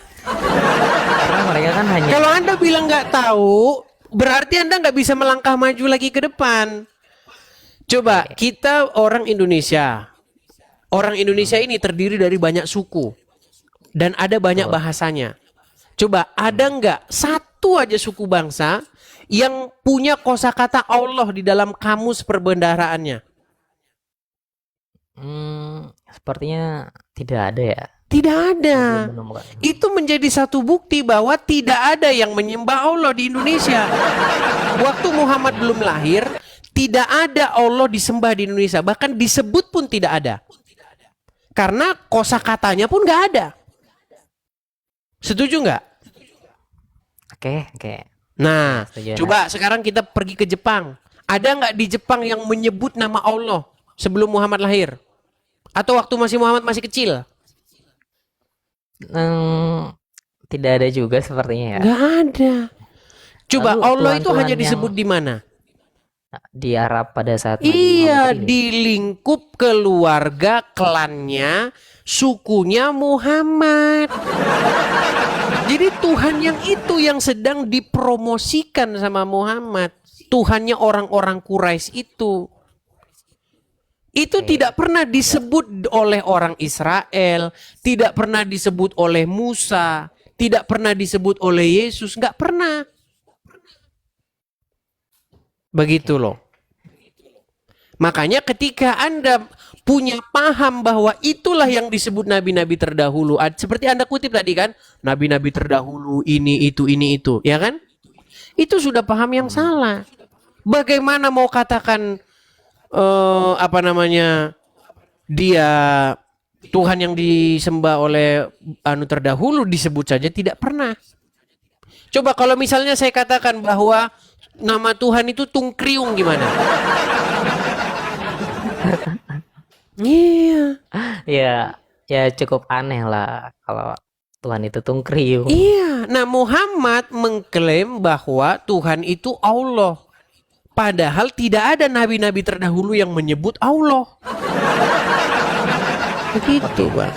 Karena mereka kan hanya Kalau Anda bilang nggak tahu, berarti Anda nggak bisa melangkah maju lagi ke depan. Coba, kita orang Indonesia. Orang Indonesia ini terdiri dari banyak suku. Dan ada banyak betul. bahasanya. Coba, ada nggak satu aja suku bangsa yang punya kosakata Allah di dalam kamus perbendaharaannya? Sepertinya tidak ada ya. Tidak ada. Belum menemukan. Itu menjadi satu bukti bahwa tidak ada yang menyembah Allah di Indonesia. Waktu Muhammad belum lahir, tidak ada Allah disembah di Indonesia. Bahkan disebut pun tidak ada. Karena kosakatanya pun nggak ada. Setuju nggak? Oke. Nah, Setuju, coba sekarang kita pergi ke Jepang. Ada nggak di Jepang yang menyebut nama Allah sebelum Muhammad lahir? Atau waktu Muhammad masih kecil? Hmm, tidak ada juga sepertinya ya. Nggak ada. Coba Lalu Allah itu Tuhan-Tuhan hanya yang disebut di mana? di Arab pada saat Nabi Muhammad Iya, ini. di lingkup keluarga, klannya, sukunya Muhammad. Jadi Tuhan yang itu yang sedang dipromosikan sama Muhammad. Tuhannya orang-orang Quraisy itu. Itu Oke. tidak pernah disebut oleh orang Israel, tidak pernah disebut oleh Musa, tidak pernah disebut oleh Yesus, nggak pernah. Begitu loh. Makanya ketika Anda punya paham bahwa itulah yang disebut nabi-nabi terdahulu, seperti Anda kutip tadi kan, nabi-nabi terdahulu ini itu, ya kan? Itu sudah paham yang salah. Bagaimana mau katakan apa namanya, dia Tuhan yang disembah oleh anu terdahulu disebut saja tidak pernah. Coba kalau misalnya saya katakan bahwa nama Tuhan itu Tungkriung gimana? Iya. Ya, ya cukup aneh lah kalau Tuhan itu tungkriung. Iya. Nah, Muhammad mengklaim bahwa Tuhan itu Allah. Padahal tidak ada nabi-nabi terdahulu yang menyebut Allah. Begitu, Bang.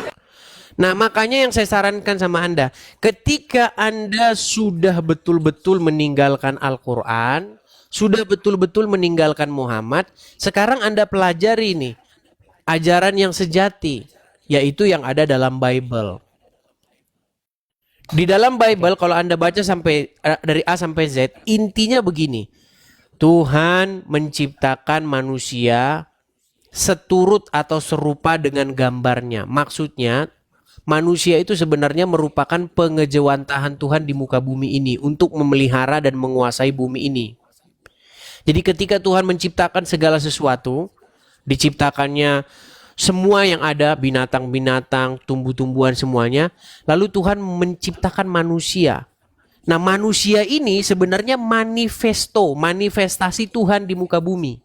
Nah, makanya yang saya sarankan sama Anda, ketika Anda sudah betul-betul meninggalkan Al-Quran, sudah betul-betul meninggalkan Muhammad, sekarang Anda pelajari nih ajaran yang sejati, yaitu yang ada dalam Bible. Di dalam Bible kalau Anda baca sampai dari A sampai Z, intinya begini. Tuhan menciptakan manusia seturut atau serupa dengan gambarnya. Maksudnya manusia itu sebenarnya merupakan pengejawantahan Tuhan di muka bumi ini untuk memelihara dan menguasai bumi ini. Jadi ketika Tuhan menciptakan segala sesuatu, diciptakannya semua yang ada, binatang-binatang, tumbuh-tumbuhan semuanya, lalu Tuhan menciptakan manusia. Nah, manusia ini sebenarnya manifestasi Tuhan di muka bumi.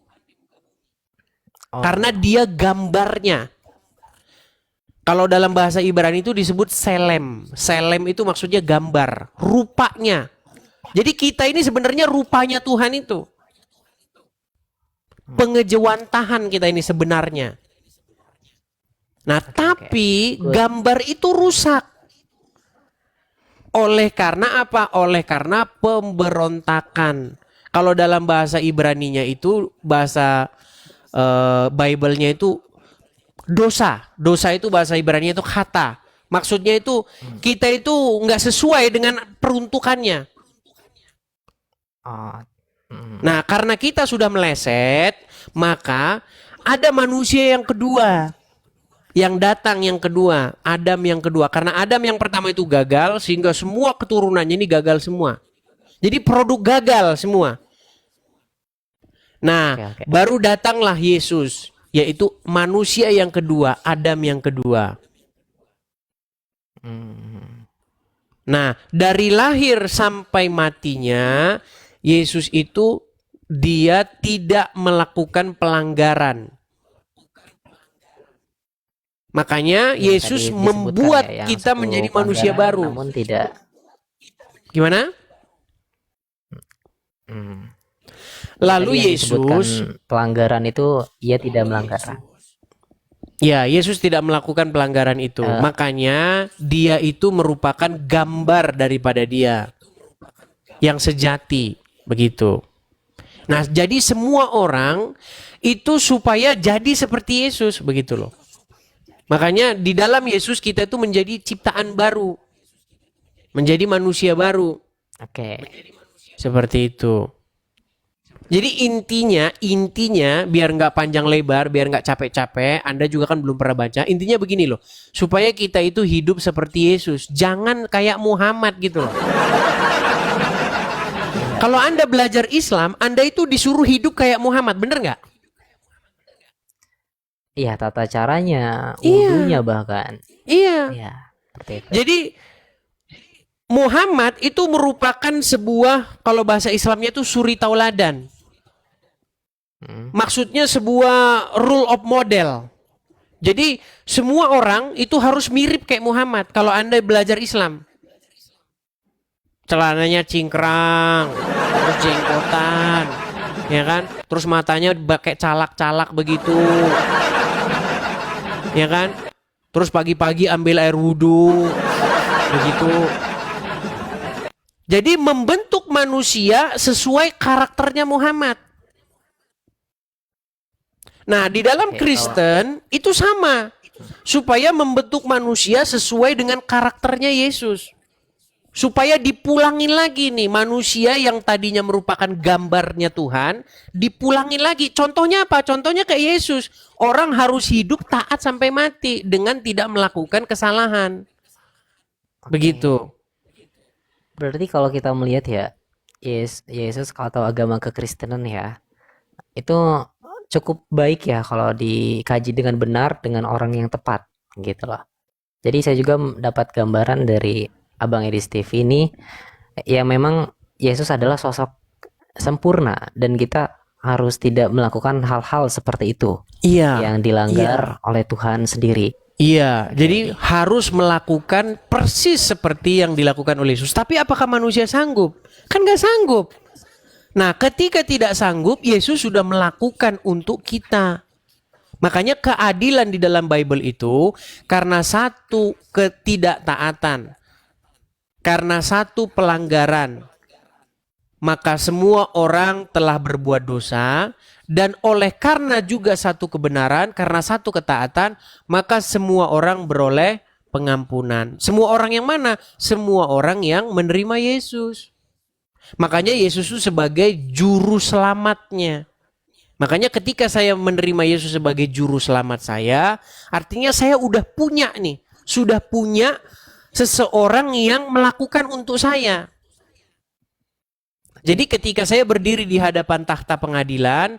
Oh, Karena dia gambarnya. Kalau dalam bahasa Ibrani itu disebut selem. Selem itu maksudnya gambar, rupanya. Jadi kita ini sebenarnya rupanya Tuhan itu. Pengejawantahan kita ini sebenarnya. Nah, tapi gambar itu rusak. Oleh karena apa? Oleh karena pemberontakan. Kalau dalam bahasa Ibraninya itu, bahasa Bible-nya itu dosa. Dosa itu bahasa Ibraninya itu kata. Maksudnya itu kita itu nggak sesuai dengan peruntukannya. oh, Nah, karena kita sudah meleset, maka ada manusia yang kedua. Yang datang yang kedua, Adam yang kedua. Karena Adam yang pertama itu gagal, sehingga semua keturunannya ini gagal semua. Jadi produk gagal semua. Nah, oke. baru datanglah Yesus, yaitu manusia yang kedua, Adam yang kedua. Nah, dari lahir sampai matinya, Yesus itu dia tidak melakukan pelanggaran. Makanya Ya, Yesus tadi disebutkan membuat ya, yang kita 10 menjadi manusia pelanggaran, baru. namun tidak. Gimana? Lalu Tadi yang disebutkan Yesus, pelanggaran itu ia tidak melanggar. ya Yesus tidak melakukan pelanggaran itu. Makanya dia itu merupakan gambar daripada dia yang sejati, begitu. Nah, jadi semua orang itu supaya jadi seperti Yesus, begitu loh. Makanya di dalam Yesus kita itu menjadi ciptaan baru. Menjadi manusia baru. Oke. Seperti itu. Jadi intinya biar nggak panjang lebar, biar nggak capek-capek, Anda juga kan belum pernah baca. Intinya begini loh, supaya kita itu hidup seperti Yesus. Jangan kayak Muhammad gitu loh. Kalau Anda belajar Islam, Anda itu disuruh hidup kayak Muhammad, bener nggak? Iya, tata caranya, Iya. wudunya bahkan. Iya. Iya, seperti itu. Jadi Muhammad itu merupakan sebuah, kalau bahasa Islamnya itu suri tauladan. Maksudnya sebuah rule of model. Jadi semua orang itu harus mirip kayak Muhammad kalau Anda belajar Islam. Celananya cingkrang, terus jenggotan, ya kan? Terus matanya pakai calak-calak begitu, ya kan? Terus pagi-pagi ambil air wudhu, begitu. Jadi membentuk manusia sesuai karakternya Muhammad. Nah, di dalam Oke, Kristen itu sama. Supaya membentuk manusia sesuai dengan karakternya Yesus. Supaya dipulangin lagi nih manusia yang tadinya merupakan gambarnya Tuhan, dipulangin lagi. Contohnya apa? Contohnya kayak Yesus. Orang harus hidup taat sampai mati dengan tidak melakukan kesalahan. oke. Begitu. Berarti kalau kita melihat ya, Yesus atau agama kekristenan ya, itu cukup baik ya kalau dikaji dengan benar dengan orang yang tepat gitu loh. Jadi saya juga dapat gambaran dari Abang Edi Steve ini, ya memang Yesus adalah sosok sempurna dan kita harus tidak melakukan hal-hal seperti itu Iya. yang dilanggar oleh Tuhan sendiri. Iya, jadi harus melakukan persis seperti yang dilakukan oleh Yesus. Tapi apakah manusia sanggup? Kan gak sanggup. Nah, ketika tidak sanggup, Yesus sudah melakukan untuk kita. Makanya keadilan di dalam Bible itu karena satu ketidaktaatan, karena satu pelanggaran, maka semua orang telah berbuat dosa, dan oleh karena juga satu kebenaran, karena satu ketaatan, maka semua orang beroleh pengampunan. Semua orang yang mana? Semua orang yang menerima Yesus. Makanya Yesus itu sebagai juru selamatnya. Makanya ketika saya menerima Yesus sebagai juru selamat saya, artinya saya udah punya nih, sudah punya seseorang yang melakukan untuk saya. Jadi ketika saya berdiri di hadapan takhta pengadilan,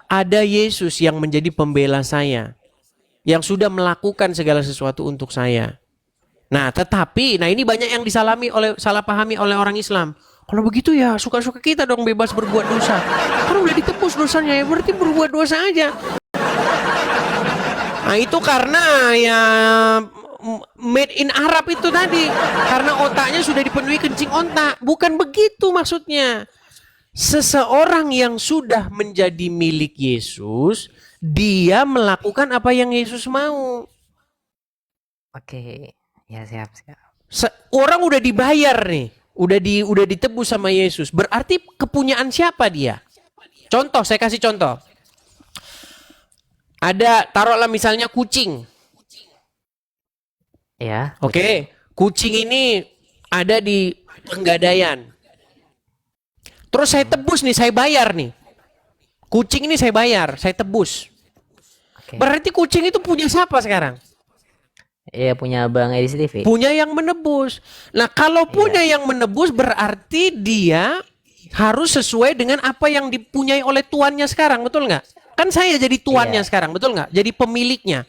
ada Yesus yang menjadi pembela saya, yang sudah melakukan segala sesuatu untuk saya. Nah, tetapi, ini banyak yang salah pahami oleh orang Islam. Kalau begitu ya suka-suka kita dong bebas berbuat dosa. Karena udah ditebus dosanya ya berarti berbuat dosa aja. Nah itu karena ya made in Arab itu tadi. Karena otaknya sudah dipenuhi kencing otak. Bukan begitu maksudnya. Seseorang yang sudah menjadi milik Yesus, dia melakukan apa yang Yesus mau. Oke, ya siap. Orang udah dibayar nih. Udah ditebus sama Yesus. Berarti kepunyaan siapa dia? Contoh, saya kasih contoh. Ada, taruhlah misalnya kucing. Ya. Oke. Kucing ini ada di Pegadaian. Terus saya tebus nih, saya bayar nih. Kucing ini saya bayar, saya tebus. Oke. Berarti kucing itu punya siapa sekarang? Iya, punya Bang Edi TV. Punya yang menebus. Nah, kalau punya yang menebus berarti dia harus sesuai dengan apa yang dipunyai oleh tuannya sekarang, betul nggak? Kan saya jadi tuannya sekarang, betul nggak? Jadi pemiliknya,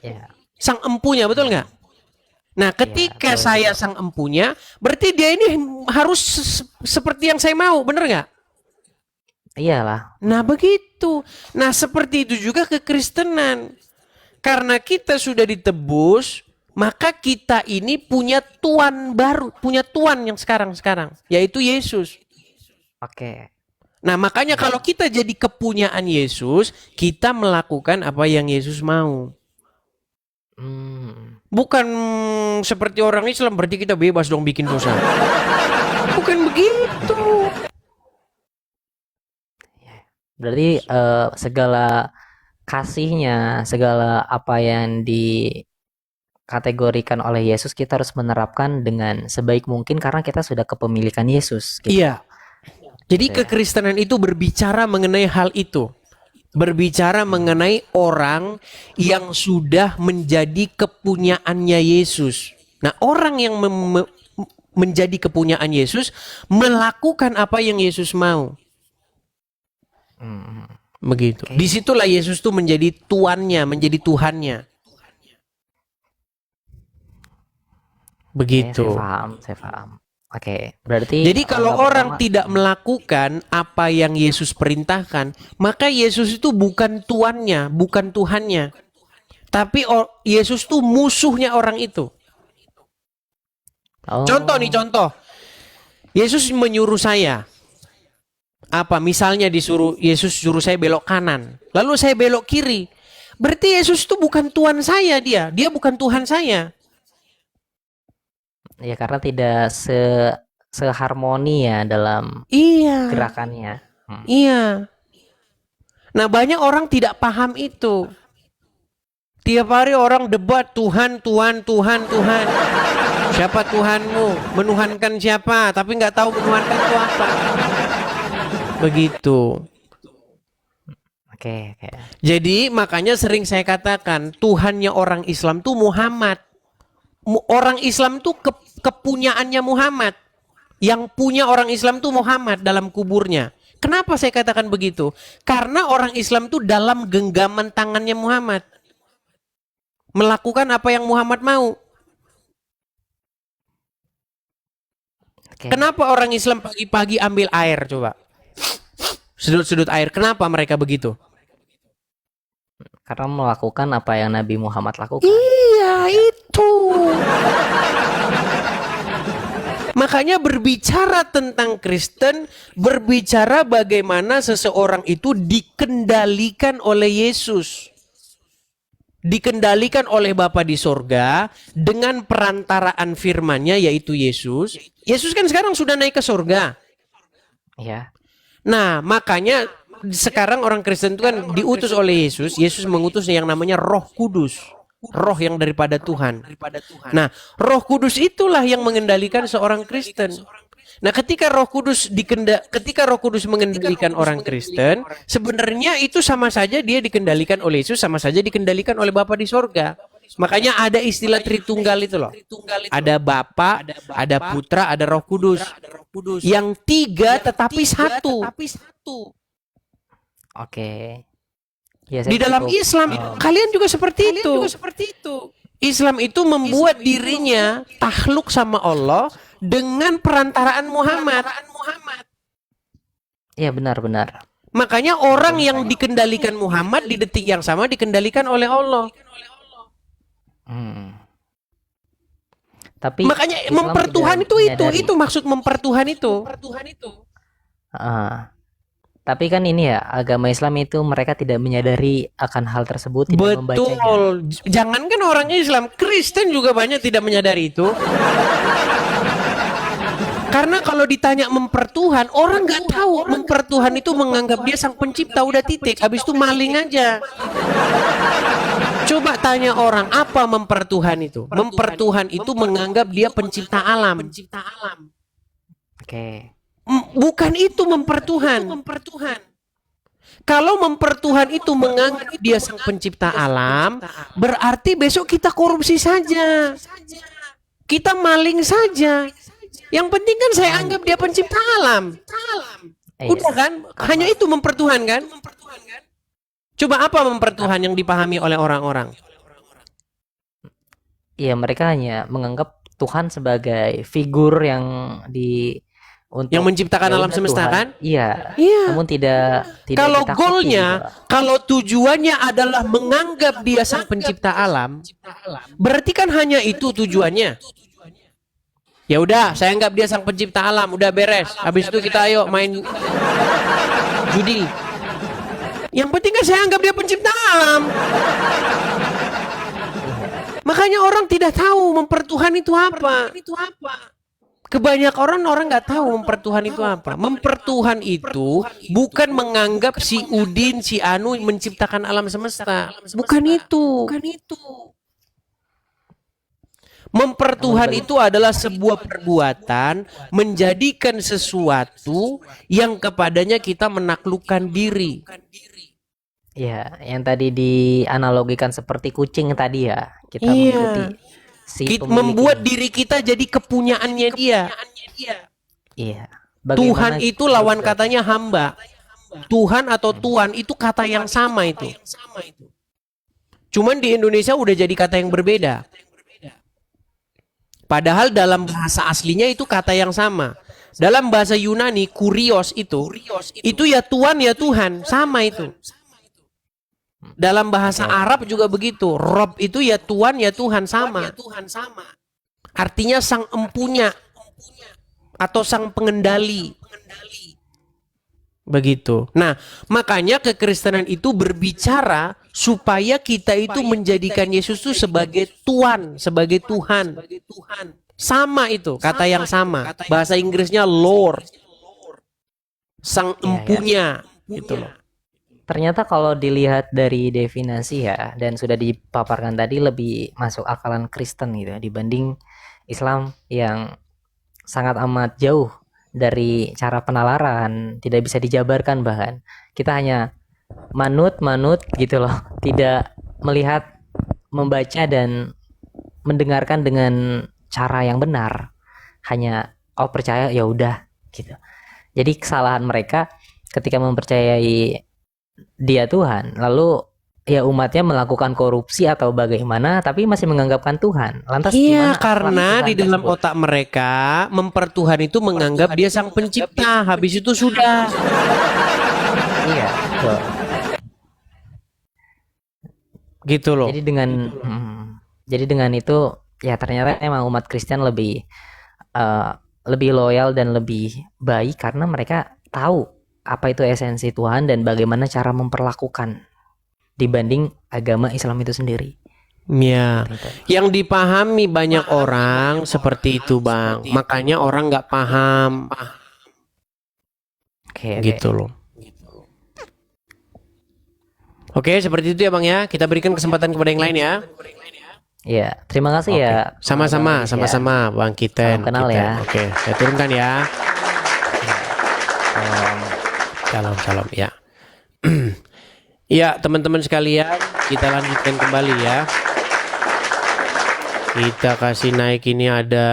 sang empunya, betul nggak? Nah, ketika saya sang empunya, berarti dia ini harus seperti yang saya mau, bener nggak? Iyalah. Nah, begitu. Nah, seperti itu juga kekristenan. Karena kita sudah ditebus, maka kita ini punya tuan baru, punya tuan yang sekarang, yaitu Yesus. Oke. Nah, makanya kalau kita jadi kepunyaan Yesus, kita melakukan apa yang Yesus mau. Bukan seperti orang Islam, berarti kita bebas dong bikin dosa. Bukan begitu. Berarti segala kasihnya, segala apa yang dikategorikan oleh Yesus kita harus menerapkan dengan sebaik mungkin karena kita sudah kepemilikan Yesus. Gitu. Iya. Jadi kekristenan itu berbicara mengenai hal itu. Berbicara mengenai orang yang sudah menjadi kepunyaannya Yesus. Nah, orang yang menjadi kepunyaan Yesus melakukan apa yang Yesus mau. Begitu. Disitulah Yesus tuh menjadi tuannya, menjadi Tuhannya. Begitu. Saya paham. Oke, berarti jadi kalau orang tidak melakukan apa yang Yesus perintahkan, maka Yesus itu bukan tuannya, bukan Tuhannya. Tapi Yesus tuh musuhnya orang itu. Oh. Contoh nih, contoh. Yesus menyuruh saya. Apa? Misalnya Yesus suruh saya belok kanan. Lalu saya belok kiri. Berarti Yesus itu bukan Tuhan saya dia. Dia bukan Tuhan saya. Ya karena tidak seharmoni ya dalam Iya. gerakannya. Iya. Nah, banyak orang tidak paham itu. Tiap hari orang debat Tuhan, Tuhan, Tuhan, Tuhan. Siapa Tuhanmu? Menuhankan siapa? Tapi nggak tahu menuhankan itu apa. Begitu. Oke. Jadi makanya sering saya katakan Tuhannya orang Islam tuh Muhammad. Orang Islam tuh kepunyaannya Muhammad. Yang punya orang Islam tuh Muhammad dalam kuburnya. Kenapa saya katakan begitu? Karena orang Islam tuh dalam genggaman tangannya Muhammad. Melakukan apa yang Muhammad mau. Oke. Kenapa orang Islam pagi-pagi ambil air coba? Sudut-sudut air. Kenapa mereka begitu? Karena melakukan apa yang Nabi Muhammad lakukan. Iya, itu. Makanya berbicara tentang Kristen, berbicara bagaimana seseorang itu dikendalikan oleh Yesus. Dikendalikan oleh Bapa di sorga dengan perantaraan firman-Nya yaitu Yesus. Yesus kan sekarang sudah naik ke sorga. Ya. Nah, makanya sekarang orang Kristen itu kan diutus oleh Yesus. Yesus mengutus yang namanya Roh Kudus. Roh yang daripada Tuhan. Nah, Roh Kudus itulah yang mengendalikan seorang Kristen. Nah, ketika Roh Kudus mengendalikan orang Kristen, sebenarnya itu sama saja dia dikendalikan oleh Yesus, sama saja dikendalikan oleh Bapa di sorga. Makanya ada istilah Tritunggal itu loh. Ada Bapa, ada Putra, ada Roh Kudus. Yang tiga tetapi satu. Oke. Ya, Di dalam Islam, kalian juga seperti itu. Islam itu membuat dirinya takluk sama Allah dengan perantaraan Muhammad. Ya benar. Makanya orang yang dikendalikan Muhammad di detik yang sama dikendalikan oleh Allah. Tapi makanya Islam mempertuhan itu maksud mempertuhan itu. Tapi kan ini ya, agama Islam itu mereka tidak menyadari akan hal tersebut, tidak membacanya. Betul. Jangankan orang Islam, Kristen juga banyak tidak menyadari itu. Karena kalau ditanya mempertuhan, orang nggak tahu mempertuhan itu menganggap dia sang pencipta, udah titik. Habis itu maling aja. Coba tanya orang, apa mempertuhan itu? Mempertuhan itu menganggap dia pencipta alam. Oke. Bukan itu mempertuhan. Kalau mempertuhan itu menganggap dia sang pencipta alam, berarti besok kita korupsi saja. Kita maling saja. Yang penting kan saya anggap dia pencipta alam. Udah kan? Hanya itu mempertuhan kan? Coba apa mempertuhan yang dipahami oleh orang-orang? Iya, mereka hanya menganggap Tuhan sebagai figur yang yang menciptakan alam semesta Tuhan. kan? Iya. Iya. Namun tidak kalau ditakuti goalnya, gitu. kalau tujuannya adalah menganggap dia sang pencipta alam, berarti kan hanya itu tujuannya. Ya udah, saya anggap dia sang pencipta alam, udah beres. Habis itu kita ayo main judi. Yang penting kan saya anggap dia pencipta alam. Makanya orang tidak tahu mempertuhan itu apa. Kebanyakan orang nggak tahu mempertuhan itu apa. Mempertuhan itu bukan menganggap si Udin, si Anu menciptakan alam semesta. Bukan itu. Mempertuhan itu adalah sebuah perbuatan menjadikan sesuatu yang kepadanya kita menaklukkan diri. Ya, yang tadi dianalogikan seperti kucing tadi ya. Kita mengikuti membuat diri kita jadi kepunyaannya dia. Iya. Tuhan itu lawan katanya hamba. Tuhan atau Tuan itu kata yang sama itu. Cuman di Indonesia udah jadi kata yang berbeda. Padahal dalam bahasa aslinya itu kata yang sama. Dalam bahasa Yunani, kurios itu ya Tuan ya Tuhan, sama itu. Dalam bahasa Arab juga begitu. Rob itu ya Tuhan ya Tuhan sama. Artinya sang empunya atau sang pengendali. Begitu. Nah, makanya kekristenan itu berbicara supaya kita itu menjadikan Yesus itu sebagai Tuhan, sebagai Tuhan. Sama itu, kata yang sama. Bahasa Inggrisnya Lord. Sang empunya, gitu loh. Ternyata kalau dilihat dari definisi ya, dan sudah dipaparkan tadi, lebih masuk akalan Kristen gitu dibanding Islam yang sangat amat jauh dari cara penalaran, tidak bisa dijabarkan bahkan. Kita hanya manut gitu loh, tidak melihat, membaca dan mendengarkan dengan cara yang benar. Hanya percaya ya udah gitu. Jadi kesalahan mereka ketika mempercayai dia Tuhan, lalu ya umatnya melakukan korupsi atau bagaimana, tapi masih menganggapkan Tuhan. Lantas Iya, gimana karena Tuhan di dalam tersebut? otak mereka mempertuhan itu menganggap dia sang pencipta. Habis itu sudah. Iya, betul. Gitu loh. Jadi dengan itu ya ternyata emang umat Kristen eh, lebih loyal dan lebih baik karena mereka tahu apa itu esensi Tuhan dan bagaimana cara memperlakukan dibanding agama Islam itu sendiri. Ya, Gitu. yang dipahami banyak orang seperti itu, Bang. Makanya orang nggak paham, Oke. gitu loh. Oke, seperti itu ya, Bang ya. Kita berikan kesempatan kepada yang lain ya. Ya, terima kasih Oke. ya. Sama-sama, Bang Aris ya. sama-sama, Bang Kiten. Salam kenal Kiten. ya. Oke, saya turunkan ya. Salam. Salam ya. Ya, teman-teman sekalian, kita lanjutkan kembali ya. Kita kasih naik ini ada